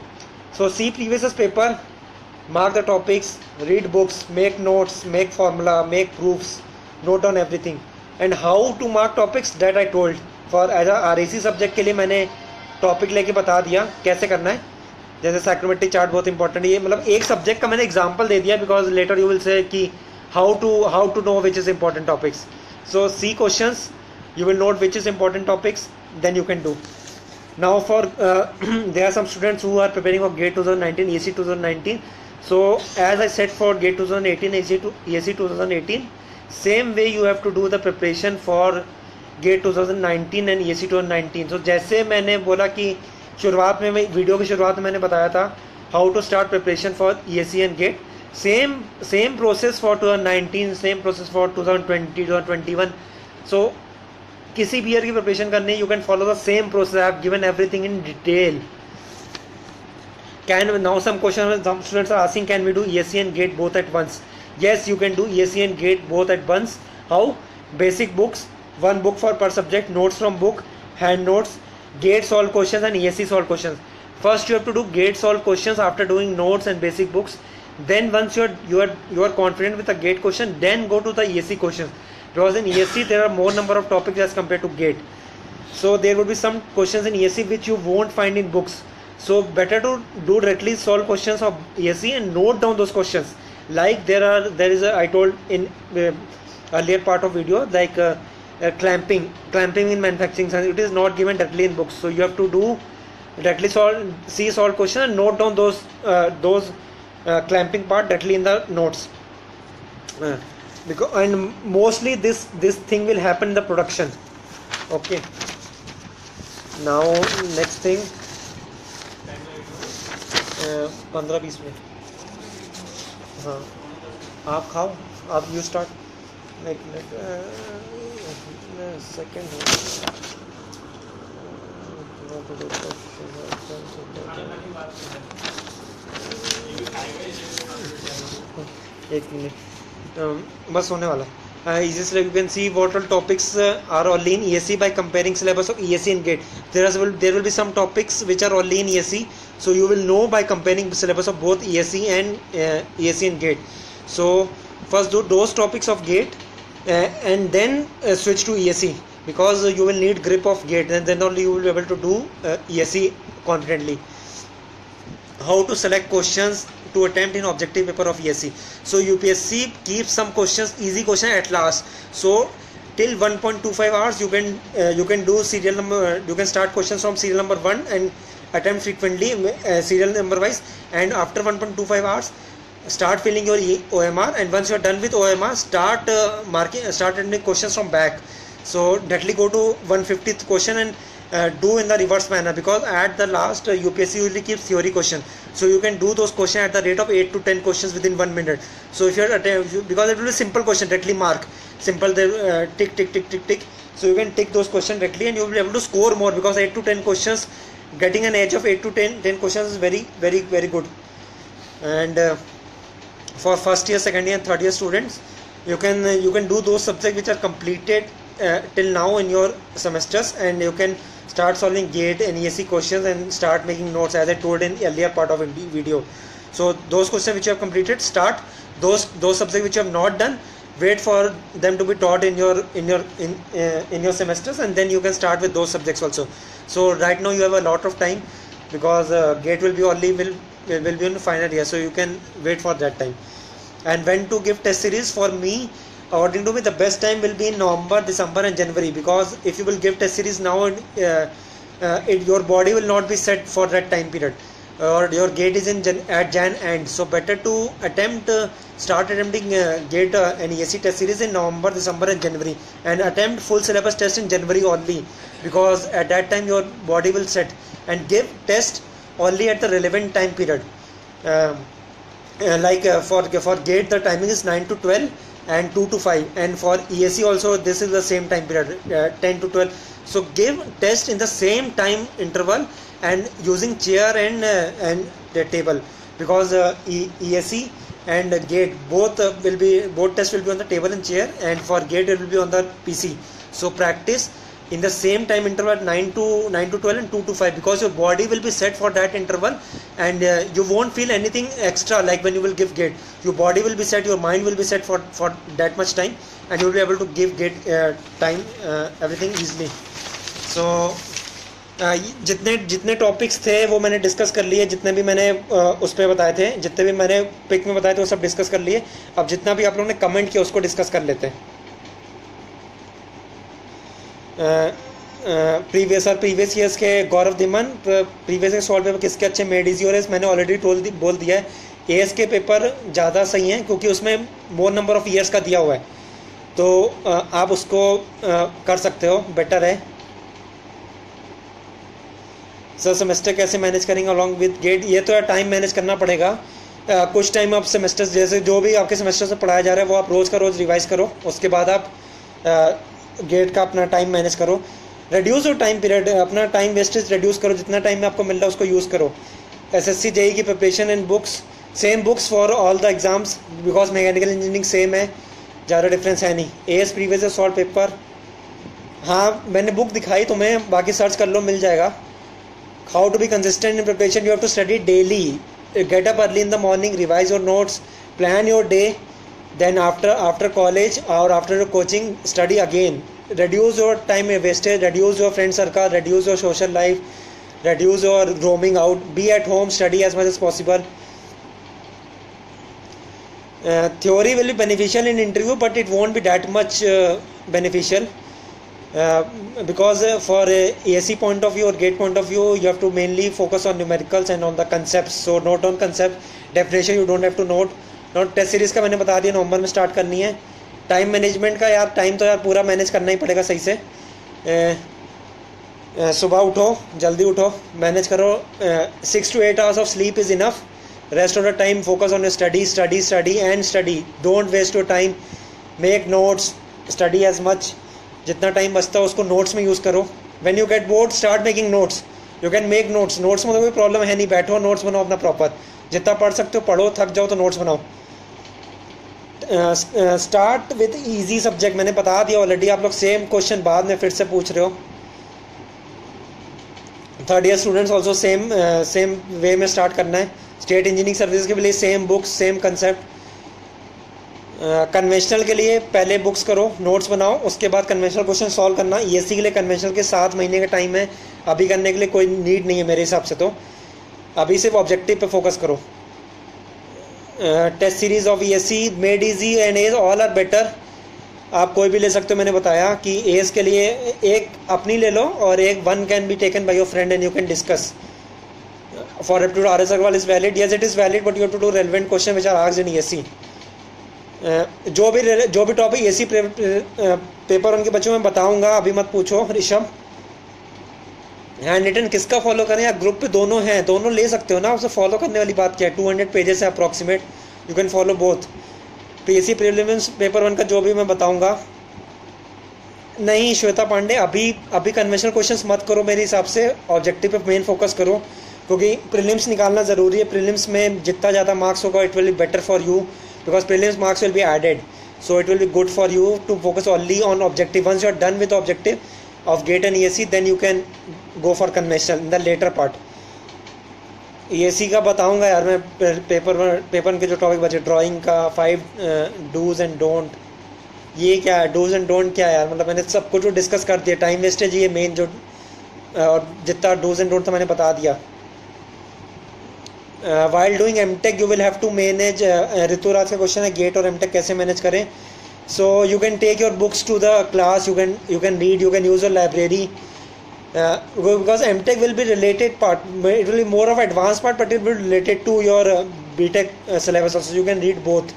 see previous year's paper, mark the topics, read books, make notes, make formula, make proofs, note down everything. And how to mark topics, that I told. For as a RAC subject के लिए मैंने topic लेके बता दिया कैसे करना है. जैसे साइक्रोमेट्रिक चार्ट बहुत इंपॉर्टेंट है. ये मतलब एक सब्जेक्ट का मैंने एग्जांपल दे दिया, because letter you will say कि how to know which is important topics. So see questions, you will note which is important topics, then you can do. Now for there are some students who are preparing for GATE 2019, ESE 2019. So as I said for GATE 2018, ESE 2018, same way you have to do the preparation for GATE 2019 and ESE 2019. So जैसे मैंने बोला कि शुरुआत में video की शुरुआत में मैंने बताया था how to start preparation for ESE and GATE, same process for 2019, same process for 2020, 2021. सो किसी भी ईयर की प्रिपरेशन करनी, you can follow the same process. I have given everything in detail. Can now some questions, some students are asking, can we do ESE and GATE both at once? Yes, you can do ESE and GATE both at once. How? Basic books, one book for per subject, notes from book, hand notes, GATE solve questions and ESE solve questions. First you have to do GATE solve questions after doing notes and basic books. Then once you are confident with the GATE question, then go to the ESE questions. Because in ESE there are more number of topics as compared to GATE. So there will be some questions in ESE which you won't find in books. So better to do directly solve questions of ESE and note down those questions. Like there is I told in earlier part of video, like clamping in manufacturing science, it is not given directly in books. So you have to do directly solve question and note down those clamping part directly in the notes. Because and mostly this thing will happen in the production. Okay. Now next thing. 15-20 minute. हाँ आप खाओ, आप you start. Second एक minute बस होने वाला. Easily you can see what all topics are only in ESE by comparing syllabus of ESE and GATE. There will be some topics which are only in ESE, so you will know by comparing syllabus of both ESE and GATE. So first do those topics of GATE and then switch to ESE, because you will need grip of GATE, and then only you will be able to do ESE confidently. How to select questions to attempt in objective paper of ESE. So UPSC keeps some questions, easy question at last. So till 1.25 hours you can do serial number. You can start questions from serial number 1 and attempt frequently serial number wise. And after 1.25 hours, start filling your OMR. And once you are done with OMR, start attending questions from back. So directly go to 150th question and do in the reverse manner, because at the last UPSC usually keeps theory question. So you can do those questions at the rate of 8 to 10 questions within 1 minute. So if you are because it will be simple question, directly mark simple, tick tick tick tick tick. So you can tick those questions directly and you will be able to score more, because 8 to 10 questions, getting an edge of 8 to 10 questions is very very very good. and for first year, second year and third year students, you can do those subjects which are completed till now in your semesters, and you can start solving GATE and ESE questions and start making notes as I told in earlier part of the video. So those questions which you have completed, start those subjects which you have not done, wait for them to be taught in your semesters, and then you can start with those subjects also. So right now you have a lot of time, because GATE will be in the final year, so you can wait for that time. And when to give test series, for me, according to me, the best time will be in November, December and January, because if you will give test series now, your body will not be set for that time period, or your GATE is at Jan end. So better to start attempting GATE and ESE test series in November, December and January, and attempt full syllabus test in January only, because at that time your body will set, and give test only at the relevant time period. For GATE the timing is 9 to 12 and 2 to 5, and for ESE also this is the same time period, 10 to 12. So give test in the same time interval and using chair and the table, because ESE and GATE both tests will be on the table and chair, and for GATE it will be on the PC. So practice in the same time interval, 9 to 12 and 2 to 5, because your body will be set for that interval, and you won't feel anything extra like when you will give GATE. Your body will be set, your mind will be set for that much time, and you will be able to give GATE time everything easily. So जितने topics थे वो मैंने discuss कर लिए, जितने भी मैंने उस पर बताए थे, जितने भी मैंने पिक में बताए थे वो सब डिस्कस कर लिए. अब जितना भी आप लोगों ने कमेंट किया उसको डिस्कस कर लेते हैं. प्रीवियस ईयर्स के गौरव दिमन, प्रीवियस ईयर सॉल्व पेपर किसके अच्छे, मेड इजी और मैंने ऑलरेडी बोल दिया है. एएस के पेपर ज़्यादा सही हैं क्योंकि उसमें मोर नंबर ऑफ ईयर्स का दिया हुआ है, तो आप उसको कर सकते हो, बेटर है. सर सेमेस्टर कैसे मैनेज करेंगे अलॉन्ग विद गेट, ये तो टाइम मैनेज करना पड़ेगा. कुछ टाइम आप सेमेस्टर्स, जैसे जो भी आपके सेमेस्टर से पढ़ाया जा रहा है वो आप रोज़ का रोज़ रिवाइज करो, उसके बाद आप गेट का अपना टाइम मैनेज करो. रिड्यूस योर टाइम पीरियड, अपना टाइम वेस्टेज रिड्यूस करो, जितना टाइम में आपको मिल रहा है उसको यूज़ करो. एसएससी जेई की preparation and books, same books for all the exams, because mechanical engineering same है, ज़्यादा डिफरेंस है नहीं. As previous year solve paper, हाँ मैंने बुक दिखाई तुम्हें, बाकी सर्च कर लो मिल जाएगा. How to be consistent in preparation, you have to study daily, get up early in the morning, revise your notes, plan your day, then after college or after coaching study again. Reduce your time wasted, reduce your friend circle, reduce your social life, reduce your roaming out, be at home, study as much as possible. Theory will be beneficial in interview, but it won't be that much beneficial. Because for ASE point of view or GATE point of view, you have to mainly focus on numericals and on the concepts. So note on concept, definition you don't have to note. Test series का मैंने बता दिया, नवंबर में start करनी है. Time management का यार, time तो यार पूरा मैनेज करना ही पड़ेगा सही से. सुबह उठो, जल्दी उठो, मैनेज करो. 6 to 8 hours of sleep is enough. Rest of the time focus on your study. Don't waste your time. Make notes, study as much. जितना टाइम बचता है उसको नोट्स में यूज़ करो. When you get bored start making notes, you can make notes. Notes में तो कोई problem है नहीं, बैठो नोट्स बनाओ अपना प्रॉपर, जितना पढ़ सकते हो पढ़ो, थक जाओ तो नोट्स बनाओ. स्टार्ट विद इजी सब्जेक्ट, मैंने बता दिया ऑलरेडी, आप लोग सेम क्वेश्चन बाद में फिर से पूछ रहे हो. Third year students also same way में स्टार्ट करना है. स्टेट इंजीनियरिंग सर्विसेज के लिए same books, same concept. Conventional के लिए पहले बुक्स करो, नोट्स बनाओ, उसके बाद कन्वेंशनल क्वेश्चन सॉल्व करना. ईएससी के लिए कन्वेंशनल के 7 महीने का टाइम है, अभी करने के लिए कोई नीड नहीं है मेरे हिसाब से. तो अभी सिर्फ ऑब्जेक्टिव पे फोकस करो. Test series of ESE, made easy and ACE all are better. आप कोई भी ले सकते हो, मैंने बताया कि एज के लिए एक अपनी ले लो और एक one can be taken by your friend and you can discuss. For aptitude RS Agarwal is valid, yes it is valid, but you have to do relevant question which are asked in ESE. जो भी topic AC paper उनके बच्चों में बताऊंगा, अभी मत पूछो. Rishabh, hand written किसका फॉलो करें, या ग्रुप पे दोनों हैं, दोनों ले सकते हो ना. उसे फॉलो करने वाली बात क्या है, 200 पेजेस है approximate, you can follow both. PSC prelims paper 1 का जो भी मैं बताऊंगा. नहीं श्वेता पांडे, अभी कन्वेंशनल क्वेश्चंस मत करो मेरे हिसाब से, ऑब्जेक्टिव पे मेन फोकस करो. क्योंकि प्रीलिम्स निकालना ज़रूरी है। प्रीलिम्स में जितना ज़्यादा मार्क्स होगा it will be better for you, because prelims marks will be added, so it will be good for you to focus only on objective. Once you are done with the objective of GATE and ESE, then you can go for conventional in the later part. ESE का बताऊंगा यार मैं, paper के जो topic बचे, drawing का 5 dos and don't, ये क्या है डूज एंड डोंट क्या है यार, मतलब मैंने सब कुछ डिस्कस कर दिया, टाइम वेस्टेज ये मेन जो, और जितना डूज एंड डोंट था मैंने बता दिया। While doing MTech you will have to manage, Rituraj का क्वेश्चन है गेट और एमटेक कैसे मैनेज करें। So you can take your books to the class, you can read, you can use your library, because MTech will be related part, it will be more of advance part but it will related to your BTech syllabus also, you can read both.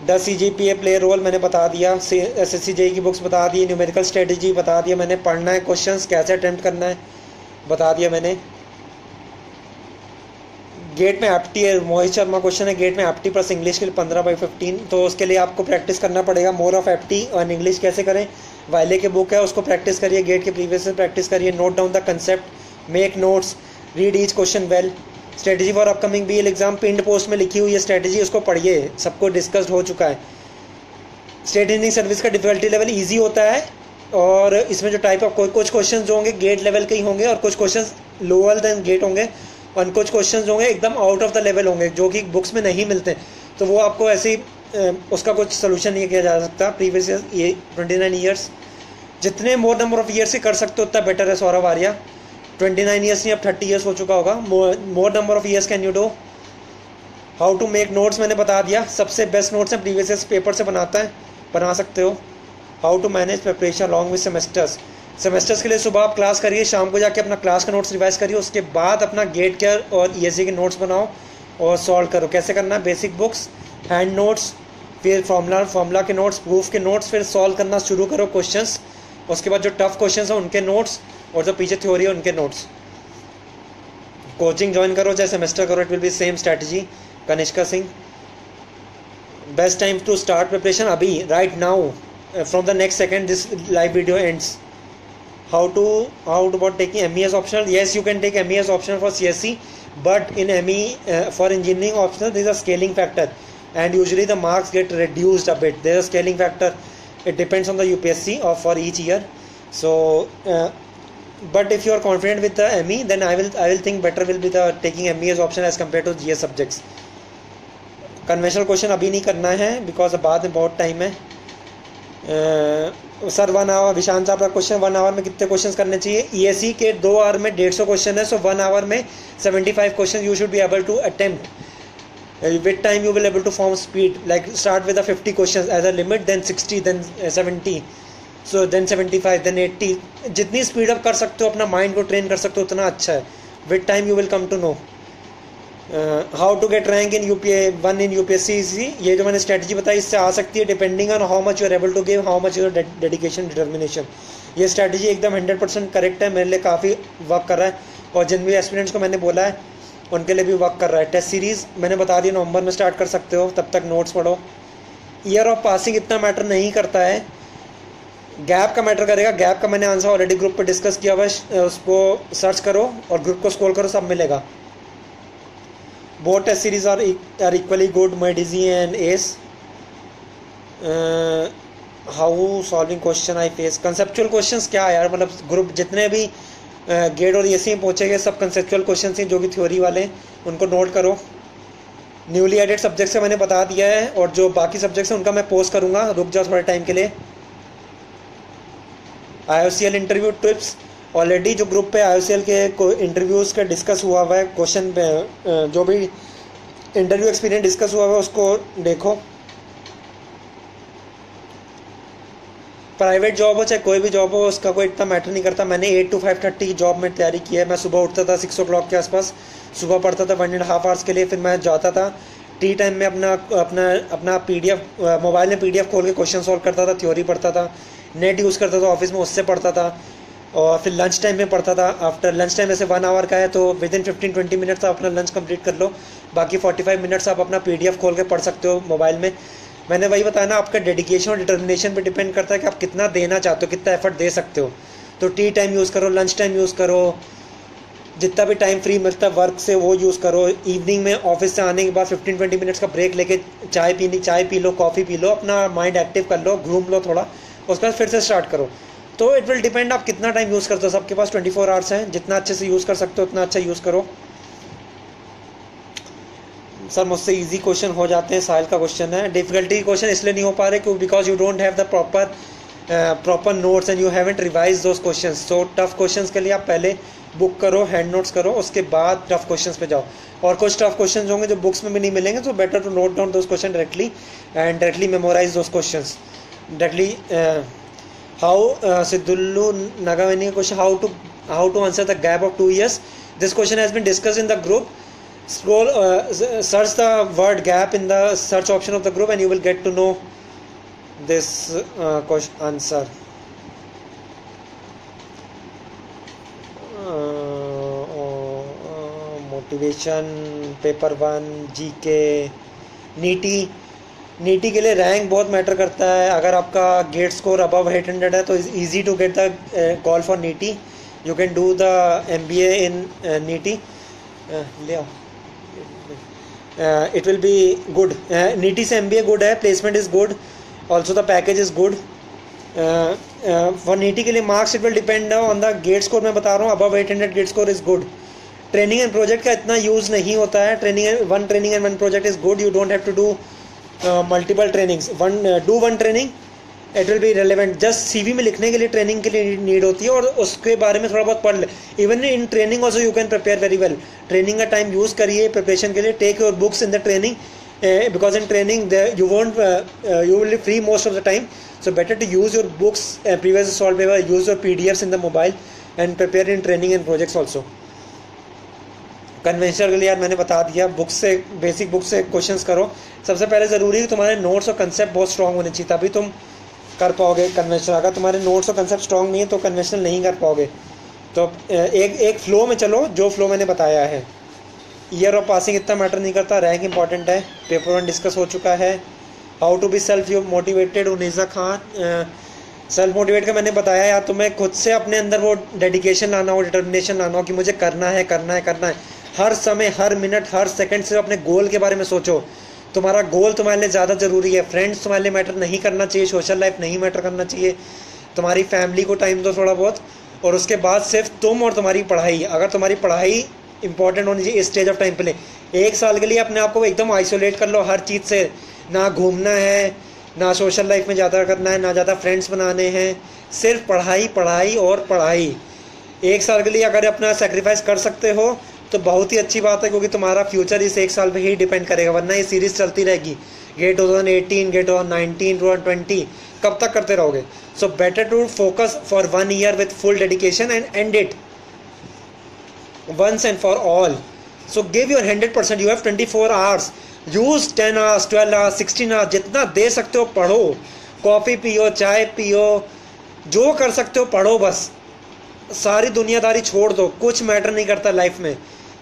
The CGPA play role मैंने बता दिया, SSC JEE की books बता दी, numerical strategy बता दिया मैंने, पढ़ना है क्वेश्चंस कैसे अटेम्प्ट करना है बता दिया मैंने। गेट में एप्टी है, मोहित शर्मा क्वेश्चन है, गेट में एप्टी प्लस इंग्लिश के लिए 15/15, तो उसके लिए आपको प्रैक्टिस करना पड़ेगा मोर ऑफ एप्टी। और इंग्लिश कैसे करें, वाइले के बुक है उसको प्रैक्टिस करिए, गेट के प्रीवियस से प्रैक्टिस करिए, note down the concept, make notes, read each question well. Strategy for upcoming BL exam पिंड पोस्ट में लिखी हुई है स्ट्रेटजी, उसको पढ़िए, सबको डिस्कस्ड हो चुका है। स्टेट इंजीनियरिंग सर्विस का डिफिकल्टी लेवल ईजी होता है, और इसमें जो टाइप ऑफ कुछ क्वेश्चन जो होंगे गेट लेवल के ही होंगे, और कुछ क्वेश्चन लोअर देन गेट होंगे, और कुछ क्वेश्चंस होंगे एकदम आउट ऑफ द लेवल होंगे जो कि बुक्स में नहीं मिलते, तो वो आपको ऐसे ही उसका कुछ सोल्यूशन नहीं किया जा सकता। प्रीवियस ये 29 ईयर्स, जितने मोर नंबर ऑफ ईयर्स से कर सकते हो उतना बेटर है। सौरभ आर्या 29 ईयर्स नहीं अब 30 ईयर्स हो चुका होगा, more number of years can you do. How to make notes मैंने बता दिया, सबसे बेस्ट नोट्स हैं प्रीवियस पेपर से बना सकते हो। How to manage preparation along with semesters के लिए सुबह आप क्लास करिए, शाम को जाके अपना क्लास का नोट्स रिवाइज करिए, उसके बाद अपना गेट के और ESE के नोट्स बनाओ और सॉल्व करो। कैसे करना है, बेसिक बुक्स, हैंड नोट्स, फिर फॉर्मूला के नोट्स, प्रूफ के नोट्स, फिर सॉल्व करना शुरू करो क्वेश्चंस, उसके बाद जो टफ क्वेश्चंस हैं उनके नोट्स, और जो पीछे थ्योरी है उनके नोट्स। कोचिंग ज्वाइन करो चाहे सेमेस्टर करो, it will be same strategy. Kanishka Singh, best time to start preparation अभी, right now, from the next second this live video ends. How about taking ME as optional? Yes, you can take ME as optional for CSE, but in ME for engineering optional there is a scaling factor, and usually the marks get reduced a bit. There is a scaling factor. It depends on the UPSC or for each year. So, but if you are confident with the ME, then I will think better will be the taking ME as optional as compared to GS subjects. Conventional question अभी नहीं करना है because बाद में बहुत time है। Sir 1 our, Vishant साहब का क्वेश्चन 1 आवर में कितने क्वेश्चंस करने चाहिए। ESE के 2 आवर में 150 क्वेश्चन है, सो 1 आवर में 75 question you should be able to attempt. With time you will able to form speed, like start with 50 question as a limit, then 60, then 70, so then 75, then 80। जितनी speed up कर सकते हो, अपना mind को train कर सकते हो, उतना अच्छा है। With time you will come to know. How to get rank in UP1 in UPSC, ये जो मैंने स्ट्रेटजी बताई इससे आ सकती है, depending on how much you are able to give, how much your dedication determination. ये स्ट्रेटजी एकदम 100% करेक्ट है, मेरे लिए काफ़ी वर्क कर रहा है, और जिन भी एस्पिरेंट्स को मैंने बोला है उनके लिए भी वर्क कर रहा है। टेस्ट सीरीज़ मैंने बता दिया नवंबर में स्टार्ट कर सकते हो, तब तक नोट्स पढ़ो। ईयर ऑफ पासिंग इतना मैटर नहीं करता है, गैप का मैटर करेगा। गैप का मैंने आंसर ऑलरेडी ग्रुप पर डिस्कस किया हुआ है, उसको सर्च करो और ग्रुप को स्क्रॉल करो, सब मिलेगा। Both test series are equally good, MyDZ and ACE. How solving question I face, conceptual questions क्या है यार, मतलब ग्रुप जितने भी गेट और ESE में पहुँचेंगे सब कंसेप्चुअल क्वेश्चन हैं, जो भी थ्योरी वाले हैं उनको नोट करो। न्यूली एडेड सब्जेक्ट से मैंने बता दिया है, और जो बाकी सब्जेक्ट्स हैं उनका मैं पोस्ट करूँगा, रुक जाओ थोड़े टाइम के लिए। IOCL इंटरव्यू टिप्स, ऑलरेडी जो ग्रुप पे IOCL के इंटरव्यूज़ का डिस्कस हुआ हुआ है, क्वेश्चन पे जो भी इंटरव्यू एक्सपीरियंस डिस्कस हुआ हुआ है उसको देखो। प्राइवेट जॉब हो चाहे कोई भी जॉब हो, उसका कोई इतना मैटर नहीं करता। मैंने 8 to 5:30 की जॉब में तैयारी की है। मैं सुबह उठता था 6 o'clock के आसपास, सुबह पढ़ता था 1.5 hours के लिए, फिर मैं जाता था टी टाइम में अपना PDF मोबाइल में PDF खोल के क्वेश्चन सॉल्व करता था, थ्योरी पढ़ता था, नेट यूज़ करता था ऑफिस में, उससे पढ़ता था, और फिर लंच टाइम में पढ़ता था। आफ्टर लंच टाइम ऐसे 1 hour का है, तो विद इन 15-20 मिनट्स आप अपना लंच कंप्लीट कर लो, बाकी 45 मिनट्स आप अपना PDF खोल के पढ़ सकते हो मोबाइल में। मैंने वही बताया ना, आपका डेडिकेशन और डिटर्मिनेशन पे डिपेंड करता है कि आप कितना देना चाहते हो, कितना एफर्ट दे सकते हो। तो टी टाइम यूज़ करो, लंच टाइम यूज़ करो, जितना भी टाइम फ्री मिलता है वर्क से वो यूज़ करो। इवनिंग में ऑफिस से आने के बाद 15-20 मिनट्स का ब्रेक लेके चाय P low, coffee P low, अपना माइंड एक्टिव कर लो, घूम लो थोड़ा, उसके बाद फिर से स्टार्ट करो। तो इट विल डिपेंड आप कितना टाइम यूज़ करते हो। सबके पास 24 आवर्स हैं, जितना अच्छे से यूज़ कर सकते हो उतना अच्छा यूज़ करो। सर मुझसे इजी क्वेश्चन हो जाते हैं, साहिल का क्वेश्चन है। डिफिकल्टी क्वेश्चन इसलिए नहीं हो पा रहे क्योंकि because you don't have the proper notes and you haven't revise those question. So tough question के लिए आप पहले बुक करो, हैंड नोट्स करो, उसके बाद टफ क्वेश्चंस पे जाओ। और कुछ टफ क्वेश्चंस होंगे जो बुक्स में भी नहीं मिलेंगे, तो better to note down those question directly and directly memorize those questions directly. How Siddhullu Nagaveni question, how to answer the gap of 2 years। This question has been discussed in the group. Scroll, search the word gap in the search option of the group and you will get to know this question answer. Motivation paper 1 GK neat के लिए rank बहुत matter करता है। अगर आपका gate score above 800 है तो easy to get the call for NITIE. You can do the MBA in NITIE. ले आओ, it will be good। NITIE से MBA good है, placement is good, also the package is good. For NITIE के लिए marks it will depend on the GATE score. मैं बता रहा हूँ above 800 GATE score is good. Training and project का इतना यूज़ नहीं होता है। Training and one project is good. You don't have to do multiple trainings. One training it will be relevant. Just CV में लिखने के लिए ट्रेनिंग के लिए नीड होती है और उसके बारे में थोड़ा बहुत पढ़ ले। Even in training also you can prepare very well. Training का टाइम यूज़ करिए प्रिपरेशन के लिए। Take your books in the training because in training you will free most of the time. So better to use your books, previous solve paper, use your PDFs in the mobile and prepare in training and projects also. Conventional के लिए यार मैंने बता दिया, book से basic book से questions करो। सबसे पहले ज़रूरी है तुम्हारे नोट्स और कंसेप्ट बहुत स्ट्रांग होने चाहिए, तभी तुम कर पाओगे कन्वेंशनल। अगर तुम्हारे नोट्स और कंसेप्ट स्ट्रांग नहीं है तो कन्वेंशनल नहीं कर पाओगे। तो एक फ्लो में चलो, जो फ्लो मैंने बताया है। ईयर ऑफ पासिंग इतना मैटर नहीं करता, रैंक इंपॉर्टेंट है। पेपर 1 डिस्कस हो चुका है। How to be self motivated, Unisa Khan. Self motivate का मैंने बताया यार, तुम्हें खुद से अपने अंदर वो डेडिकेशन लाना हो, डिटर्मिनेशन लाना हो कि मुझे करना है। हर समय, हर मिनट, हर सेकंड से अपने गोल के बारे में सोचो। तुम्हारा गोल तुम्हारे लिए ज़्यादा ज़रूरी है। फ्रेंड्स तुम्हारे लिए मैटर नहीं करना चाहिए, सोशल लाइफ नहीं मैटर करना चाहिए। तुम्हारी फैमिली को टाइम दो थोड़ा बहुत, और उसके बाद सिर्फ तुम और तुम्हारी पढ़ाई। अगर तुम्हारी पढ़ाई इंपॉर्टेंट होनी चाहिए इस स्टेज ऑफ टाइम पे ले। 1 साल के लिए अपने आप को एकदम आइसोलेट कर लो हर चीज़ से। ना घूमना है, ना सोशल लाइफ में ज़्यादा करना है, ना ज़्यादा फ्रेंड्स बनाने हैं, सिर्फ पढ़ाई, पढ़ाई और पढ़ाई। 1 साल के लिए अगर अपना सेक्रीफाइस कर सकते हो तो बहुत ही अच्छी बात है, क्योंकि तुम्हारा फ्यूचर इस 1 साल पे ही डिपेंड करेगा। वरना ये सीरीज़ चलती रहेगी। गेट 2018, गेट 2019, 2020, कब तक करते रहोगे? So better to focus for 1 year with full dedication and and it once and for all. So give your 100%. You have 24 hours. Use 10 hours, 12 hours, 16 hours. जितना दे सकते हो पढ़ो। कॉफ़ी पियो, चाय पियो, जो कर सकते हो पढ़ो। बस सारी दुनियादारी छोड़ दो, कुछ मैटर नहीं करता लाइफ में।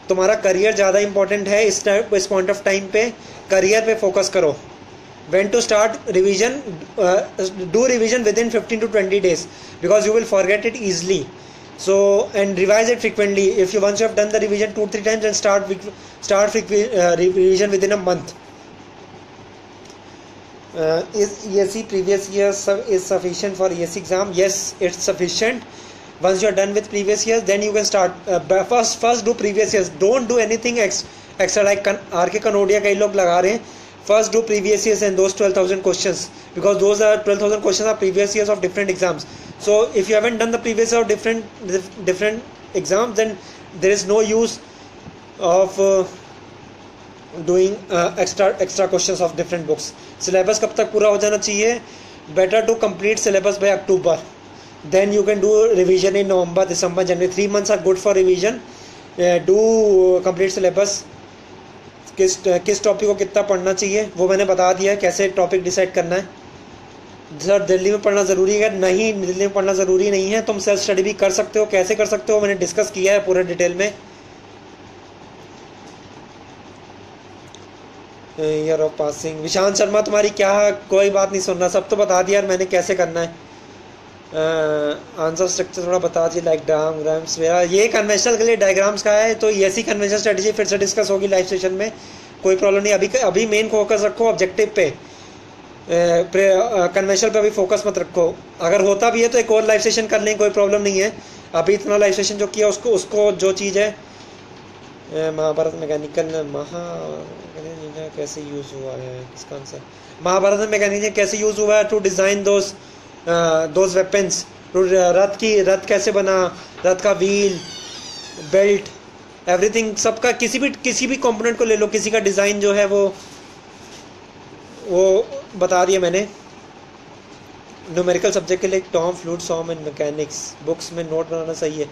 तुम्हारा करियर ज़्यादा इंपॉर्टेंट है इस पॉइंट ऑफ टाइम पे। करियर पे फोकस करो। When to start revision? Do revision within 15 to 20 days because you will forget it easily. So, and revise it frequently. If you once you have done the revision 2-3 times, then start revision within a month. Is ESE previous year is sufficient for ESE exam? Yes, it's sufficient. Once you are done with previous years, then you can start. First do previous years. Don't do anything extra like RK Kanodia कई लोग लगा रहे हैं. First do previous years and those 12,000 questions, because those are 12,000 questions are previous years of different exams. So if you haven't done the previous year of different exams, then there is no use of doing extra questions of different books. Syllabus कब तक पूरा हो जाना चाहिए? Better to complete syllabus by October. Then you can do revision in November, December, January. 3 months are good for revision. Do complete syllabus. किस topic को कितना पढ़ना चाहिए वो मैंने बता दिया है, कैसे टॉपिक डिसाइड करना है। सर दिल्ली में पढ़ना ज़रूरी है? नहीं, दिल्ली में पढ़ना ज़रूरी नहीं है। तुम सेल्फ स्टडी भी कर सकते हो। कैसे कर सकते हो मैंने डिस्कस किया है पूरे डिटेल में। Year of passing, Vishant Sharma तुम्हारी क्या, कोई बात नहीं सुन रहा, सब तो बता दिया यार मैंने कैसे करना है। आंसर स्ट्रक्चर थोड़ा बता दीजिए, लाइक डायग्राम्स वगैरह। ये कन्वेंशनल के लिए डायग्राम्स का है, तो ऐसी कन्वेंशनल स्ट्रेटजी फिर से डिस्कस होगी लाइव सेशन में, कोई प्रॉब्लम नहीं। अभी मेन फोकस रखो ऑब्जेक्टिव पे, कन्वेंशनल पे अभी फोकस मत रखो। अगर होता भी है तो एक और लाइव सेशन कर लें, कोई प्रॉब्लम नहीं है। अभी इतना लाइव सेशन जो किया उसको जो चीज़ है महाभारत मैकेनिकल कैसे यूज़ हुआ है, किसका आंसर? महाभारत में मैकेनिज्म कैसे यूज़ हुआ है टू डिज़ाइन दोज वेपन्स, रथ कैसे बना, रथ का व्हील, बेल्ट, एवरीथिंग, सबका किसी भी कंपोनेंट को ले लो, किसी का डिज़ाइन जो है वो बता दिया मैंने। न्यूमेरिकल सब्जेक्ट के लिए TOM fluid SOM and mechanics, books में नोट बनाना सही है।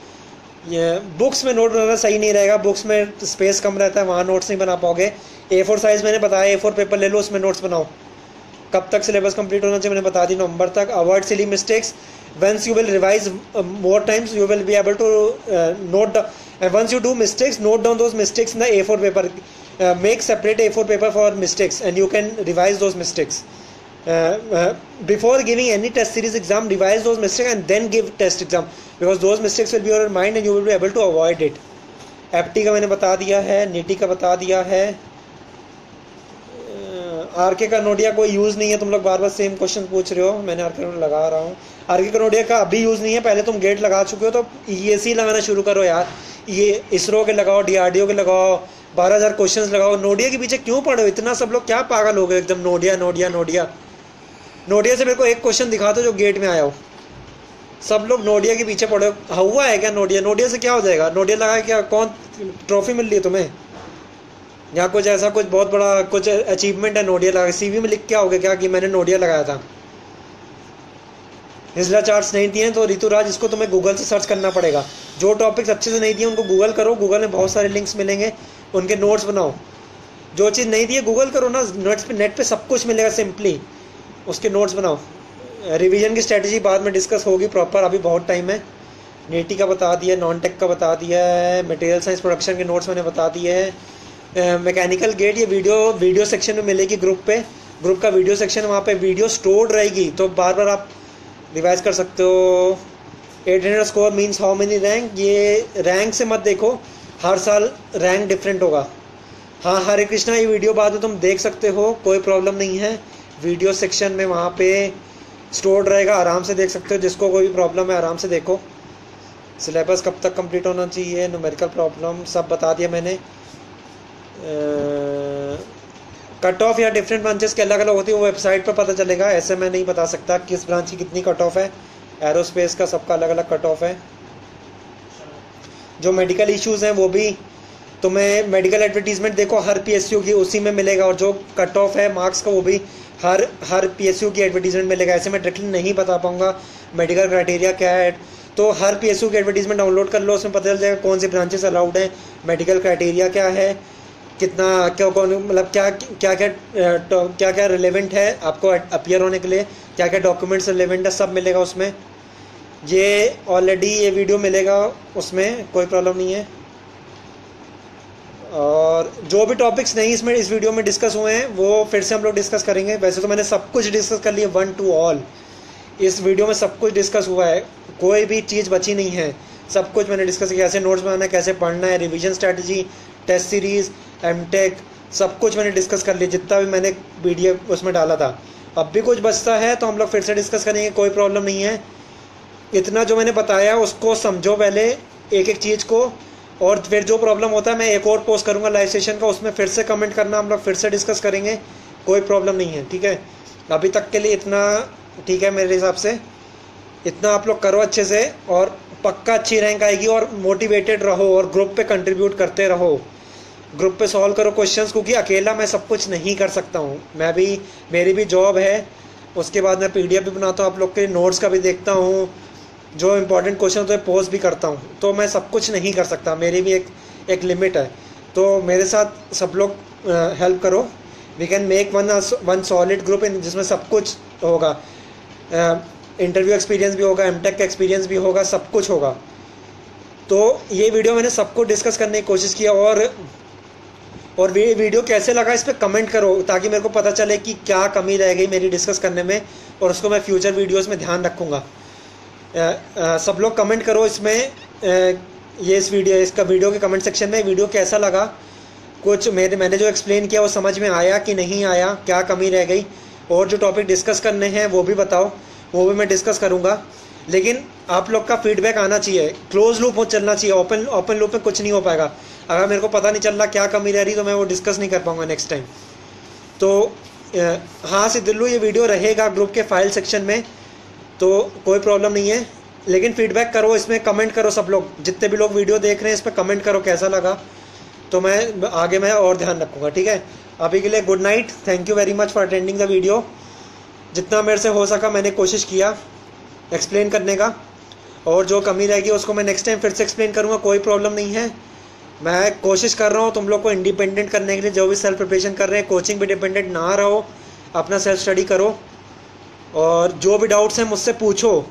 ये बुक्स में नोट बनाना सही नहीं रहेगा, बुक्स में स्पेस कम रहता है, वहाँ नोट्स नहीं बना पाओगे। A4 साइज़ मैंने बताया, A4 पेपर ले लो, उसमें नोट्स बनाओ। कब तक सिलेबस कंप्लीट होना चाहिए मैंने बता दी, नवंबर तक। Avoid silly mistakes, once you will revise more times you will be able to note, once you do mistakes note down those mistakes in the A4 paper, make separate A4 paper for mistakes and you can revise those mistakes. Before giving any test series exam, revise those mistakes and then give test exam, because those mistakes will be on your mind and you will be able to avoid it. FT का मैंने बता दिया है, neat का बता दिया है, R K Kanodia कोई यूज़ नहीं है। तुम लोग बार बार सेम क्वेश्चन पूछ रहे हो, मैंने आरके कनोडिया लगा रहा हूँ। आरके कनोडिया का अभी यूज़ नहीं है, पहले तुम गेट लगा चुके हो, तो EAC लगाना शुरू करो यार। ये इसरो के लगाओ, DRDO के लगाओ, 12,000 क्वेश्चन लगाओ। नोडिया के पीछे क्यों पढ़ो इतना, सब लोग क्या पागल हो गए एकदम, नोडिया नोडिया नोडिया। नोडिया से मेरे को एक क्वेश्चन दिखा दो जो गेट में आया हो। सब लोग नोडिया के पीछे पड़े हुआ है क्या? नोडिया से क्या हो जाएगा? नोडिया लगा क्या, कौन ट्रॉफी मिल रही है तुम्हें, या कुछ ऐसा कुछ बहुत बड़ा कुछ अचीवमेंट है नोडिया लगा? CV में लिख के आओगे क्या कि मैंने नोडिया लगाया था? हिजला चार्ट्स नहीं दिए तो ऋतुराज इसको तुम्हें गूगल से सर्च करना पड़ेगा। जो टॉपिक्स अच्छे से नहीं दिए उनको गूगल करो, गूगल में बहुत सारे लिंक्स मिलेंगे, उनके नोट्स बनाओ। जो चीज़ नहीं दी है गूगल करो ना, नेट पे सब कुछ मिलेगा, सिंपली उसके नोट्स बनाओ। रिवीजन की स्ट्रेटजी बाद में डिस्कस होगी प्रॉपर, अभी बहुत टाइम है। नीटी का बता दिया, नॉन टेक का बता दिया है, मटेरियल साइंस प्रोडक्शन के नोट्स मैंने बता दिए हैं। मैकेनिकल गेट ये वीडियो सेक्शन में मिलेगी, ग्रुप का वीडियो सेक्शन, वहाँ पे वीडियो स्टोर्ड रहेगी, तो बार बार आप रिवाइज कर सकते हो। 800 score means how many rank, ये रैंक से मत देखो, हर साल रैंक डिफरेंट होगा। हाँ हरे कृष्णा, ये वीडियो बाद में तुम देख सकते हो, कोई प्रॉब्लम नहीं है। वीडियो सेक्शन में वहाँ पे स्टोर्ड रहेगा, आराम से देख सकते हो, जिसको कोई प्रॉब्लम है आराम से देखो। सिलेबस कब तक कंप्लीट होना चाहिए, न्यूमेरिकल प्रॉब्लम सब बता दिया मैंने। कट ऑफ या डिफरेंट ब्रांचेस के अलग अलग होती है, वो वेबसाइट पर पता चलेगा, ऐसे मैं नहीं बता सकता किस ब्रांच की कितनी कट ऑफ है। एरोस्पेस का सबका अलग अलग कट ऑफ है। जो मेडिकल इश्यूज़ हैं वो भी तुम्हें मेडिकल एडवर्टीजमेंट देखो हर PSU की, उसी में मिलेगा, और जो कट ऑफ है मार्क्स का वो भी हर PSU की एडवर्टीजमेंट मिलेगा। ऐसे मैं डायरेक्टली नहीं बता पाऊंगा मेडिकल क्राइटेरिया क्या है, तो हर PSU की एडवर्टीजमेंट डाउनलोड कर लो, उसमें पता चल जाएगा कौन सी ब्रांचेस अलाउड हैं, मेडिकल क्राइटेरिया क्या है, कितना क्या कौन मतलब क्या क्या रिलेवेंट है आपको अपीयर होने के लिए, क्या क्या डॉक्यूमेंट्स रिलेवेंट है, सब मिलेगा उसमें। ये ऑलरेडी ये वीडियो मिलेगा, उसमें कोई प्रॉब्लम नहीं है। और जो भी टॉपिक्स नहीं इसमें इस वीडियो में डिस्कस हुए हैं वो फिर से हम लोग डिस्कस करेंगे। वैसे तो मैंने सब कुछ डिस्कस कर लिया 1 to all, इस वीडियो में सब कुछ डिस्कस हुआ है, कोई भी चीज़ बची नहीं है, सब कुछ मैंने डिस्कस किया। कैसे नोट्स बनाना है, कैसे पढ़ना है, revision strategy, test series, MTech, सब कुछ मैंने डिस्कस कर लिया, जितना भी मैंने PDF उसमें डाला था। अब भी कुछ बचता है तो हम लोग फिर से डिस्कस करेंगे, कोई प्रॉब्लम नहीं है। इतना जो मैंने बताया उसको समझो पहले, एक एक चीज़ को, और फिर जो प्रॉब्लम होता है मैं एक और पोस्ट करूंगा लाइव सेशन का, उसमें फिर से कमेंट करना, हम लोग फिर से डिस्कस करेंगे, कोई प्रॉब्लम नहीं है, ठीक है। अभी तक के लिए इतना ठीक है मेरे हिसाब से, इतना आप लोग करो अच्छे से, और पक्का अच्छी रैंक आएगी, और मोटिवेटेड रहो, और ग्रुप पे कंट्रीब्यूट करते रहो, ग्रुप पे सॉल्व करो क्वेश्चंस, क्योंकि अकेला मैं सब कुछ नहीं कर सकता हूँ। मेरी भी जॉब है, उसके बाद मैं PDF भी बनाता हूँ, आप लोग के नोट्स का भी देखता हूँ, जो इंपॉर्टेंट क्वेश्चन होते हैं पोस्ट भी करता हूँ, तो मैं सब कुछ नहीं कर सकता, मेरी भी एक लिमिट है। तो मेरे साथ सब लोग हेल्प करो, we can make one solid group जिसमें सब कुछ होगा, इंटरव्यू एक्सपीरियंस भी होगा, एमटेक का एक्सपीरियंस भी होगा, सब कुछ होगा। तो ये वीडियो मैंने सबको डिस्कस करने की कोशिश किया, और वीडियो कैसे लगा इस पर कमेंट करो, ताकि मेरे को पता चले कि क्या कमी रह गई मेरी डिस्कस करने में, और उसको मैं फ्यूचर वीडियोज़ में ध्यान रखूँगा। सब लोग कमेंट करो इसमें, ये इसका वीडियो के कमेंट सेक्शन में वीडियो कैसा लगा, कुछ मैंने जो एक्सप्लेन किया वो समझ में आया कि नहीं आया, क्या कमी रह गई, और जो टॉपिक डिस्कस करने हैं वो भी बताओ, वो भी मैं डिस्कस करूँगा। लेकिन आप लोग का फीडबैक आना चाहिए, क्लोज लूप हो चलना चाहिए, ओपन लूप में कुछ नहीं हो पाएगा। अगर मेरे को पता नहीं चल रहा क्या कमी रह रही तो मैं वो डिस्कस नहीं कर पाऊँगा नेक्स्ट टाइम। तो हाँ सिद्धिल्लू, ये वीडियो रहेगा ग्रुप के फाइल सेक्शन में, तो कोई प्रॉब्लम नहीं है। लेकिन फीडबैक करो, इसमें कमेंट करो, सब लोग जितने भी लोग वीडियो देख रहे हैं इस पर कमेंट करो कैसा लगा, तो मैं आगे और ध्यान रखूँगा। ठीक है, अभी के लिए good night, thank you very much for attending the video. जितना मेरे से हो सका मैंने कोशिश किया एक्सप्लेन करने का, और जो कमी रहेगी उसको मैं नेक्स्ट टाइम फिर से एक्सप्लेन करूँगा, कोई प्रॉब्लम नहीं है। मैं कोशिश कर रहा हूँ तुम लोग को इंडिपेंडेंट करने के लिए, जो भी सेल्फ प्रिपरेशन कर रहे हैं, कोचिंग पे डिपेंडेंट ना रहो, अपना सेल्फ स्टडी करो, और जो भी डाउट्स हैं मुझसे पूछो,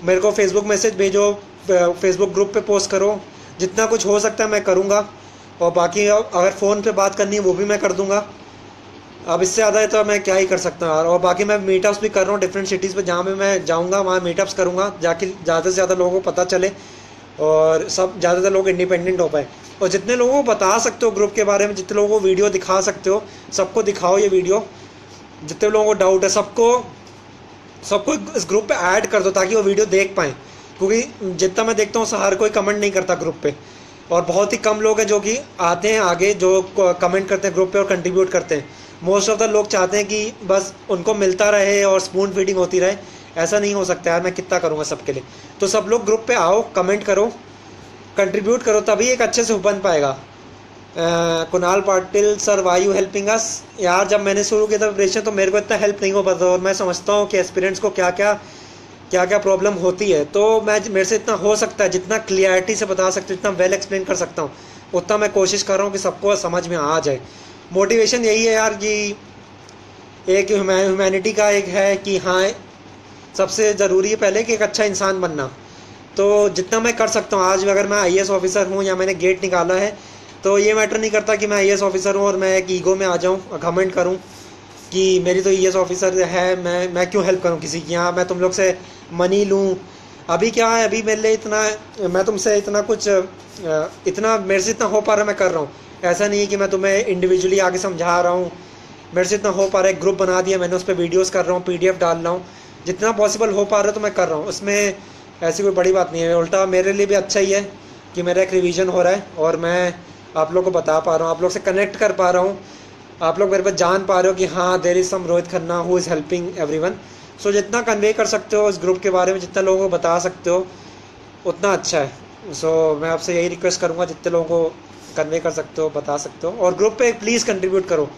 मेरे को फेसबुक मैसेज भेजो, फेसबुक ग्रुप पे पोस्ट करो, जितना कुछ हो सकता है मैं करूँगा। और बाकी अगर फ़ोन पे बात करनी है वो भी मैं कर दूँगा। अब इससे ज़्यादा है तो मैं क्या ही कर सकता हूँ। और बाकी मैं मीटअप्स भी कर रहा हूँ डिफरेंट सिटीज़ पे, जहाँ पे मैं जाऊँगा वहाँ मीटअप्स करूँगा, जाके ज़्यादा से ज़्यादा लोगों को पता चले और सब ज़्यादातर लोग इंडिपेंडेंट हो पाए। और जितने लोगों को बता सकते हो ग्रुप के बारे में, जितने लोगों को वीडियो दिखा सकते हो सबको दिखाओ ये वीडियो। जितने लोगों को डाउट है सबको इस ग्रुप पे ऐड कर दो ताकि वो वीडियो देख पाएँ, क्योंकि जितना मैं देखता हूँ हर कोई कमेंट नहीं करता ग्रुप पे, और बहुत ही कम लोग हैं जो कि आते हैं आगे, जो कमेंट करते हैं ग्रुप पे और कंट्रीब्यूट करते हैं। मोस्ट ऑफ द लोग चाहते हैं कि बस उनको मिलता रहे और स्पून फीडिंग होती रहे। ऐसा नहीं हो सकता यार, मैं कितना करूँगा सबके लिए। तो सब लोग ग्रुप पे आओ, कमेंट करो, कंट्रीब्यूट करो, तभी एक अच्छे से बन पाएगा। Kunal Patil sir, why you helping us? यार जब मैंने शुरू किया था प्रिपरेशन तो मेरे को इतना हेल्प नहीं हो पाता, और मैं समझता हूँ कि एस्पिरेंट्स को क्या क्या प्रॉब्लम होती है। तो मेरे से इतना हो सकता है, जितना क्लियरिटी से बता सकते हो, जितना वेल एक्सप्लेन कर सकता हूँ, उतना मैं कोशिश कर रहा हूँ कि सबको समझ में आ जाए। मोटिवेशन यही है यार कि एक ह्यूमैनिटी का एक है कि हाँ सबसे ज़रूरी है पहले कि एक अच्छा इंसान बनना। तो जितना मैं कर सकता हूँ, आज अगर मैं IAS ऑफिसर हूँ या मैंने गेट निकाला है, तो ये मैटर नहीं करता कि मैं IAS ऑफिसर हूँ और मैं एक ईगो में आ जाऊँ और घमंड करूँ कि मेरी तो IAS ऑफिसर है, मैं क्यों हेल्प करूँ किसी की, यहाँ मैं तुम लोग से मनी लूँ। अभी क्या है, अभी मेरे लिए इतना, मैं तुमसे इतना कुछ, इतना मेरे से इतना हो पा रहा है मैं कर रहा हूँ। ऐसा नहीं है कि मैं तुम्हें इंडिविजुअली आगे समझा रहा हूँ, मेरे से इतना हो पा रहा है, ग्रुप बना दिया मैंने, उस पर वीडियोस कर रहा हूँ, PDF डाल रहा हूँ, जितना पॉसिबल हो पा रहा है तो मैं कर रहा हूँ। उसमें ऐसी कोई बड़ी बात नहीं है, उल्टा मेरे लिए भी अच्छा ही है कि मेरा एक रिवीजन हो रहा है और मैं आप लोग को बता पा रहा हूँ, आप लोग से कनेक्ट कर पा रहा हूँ, आप लोग मेरे पे जान पा रहे हो कि हाँ there is some Rohit Khanna who is helping everyone. So जितना कन्वे कर सकते हो इस ग्रुप के बारे में, जितना लोगों को बता सकते हो उतना अच्छा है। सो मैं आपसे यही रिक्वेस्ट करूँगा, जितने लोगों को कन्वे कर सकते हो बता सकते हो, और ग्रुप पे प्लीज़ कंट्रीब्यूट करो।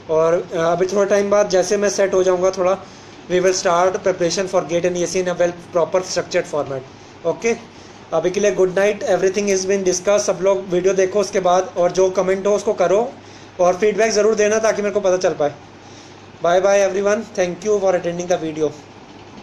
और अभी थोड़ा टाइम बाद जैसे मैं सेट हो जाऊँगा थोड़ा, we will start preparation for GATE and ESE in a well proper structured format. Okay, अभी के लिए good night, everything is been discuss. सब लोग वीडियो देखो उसके बाद, और जो कमेंट हो उसको करो और फीडबैक ज़रूर देना ताकि मेरे को पता चल पाए। Bye bye everyone, thank you for attending the video.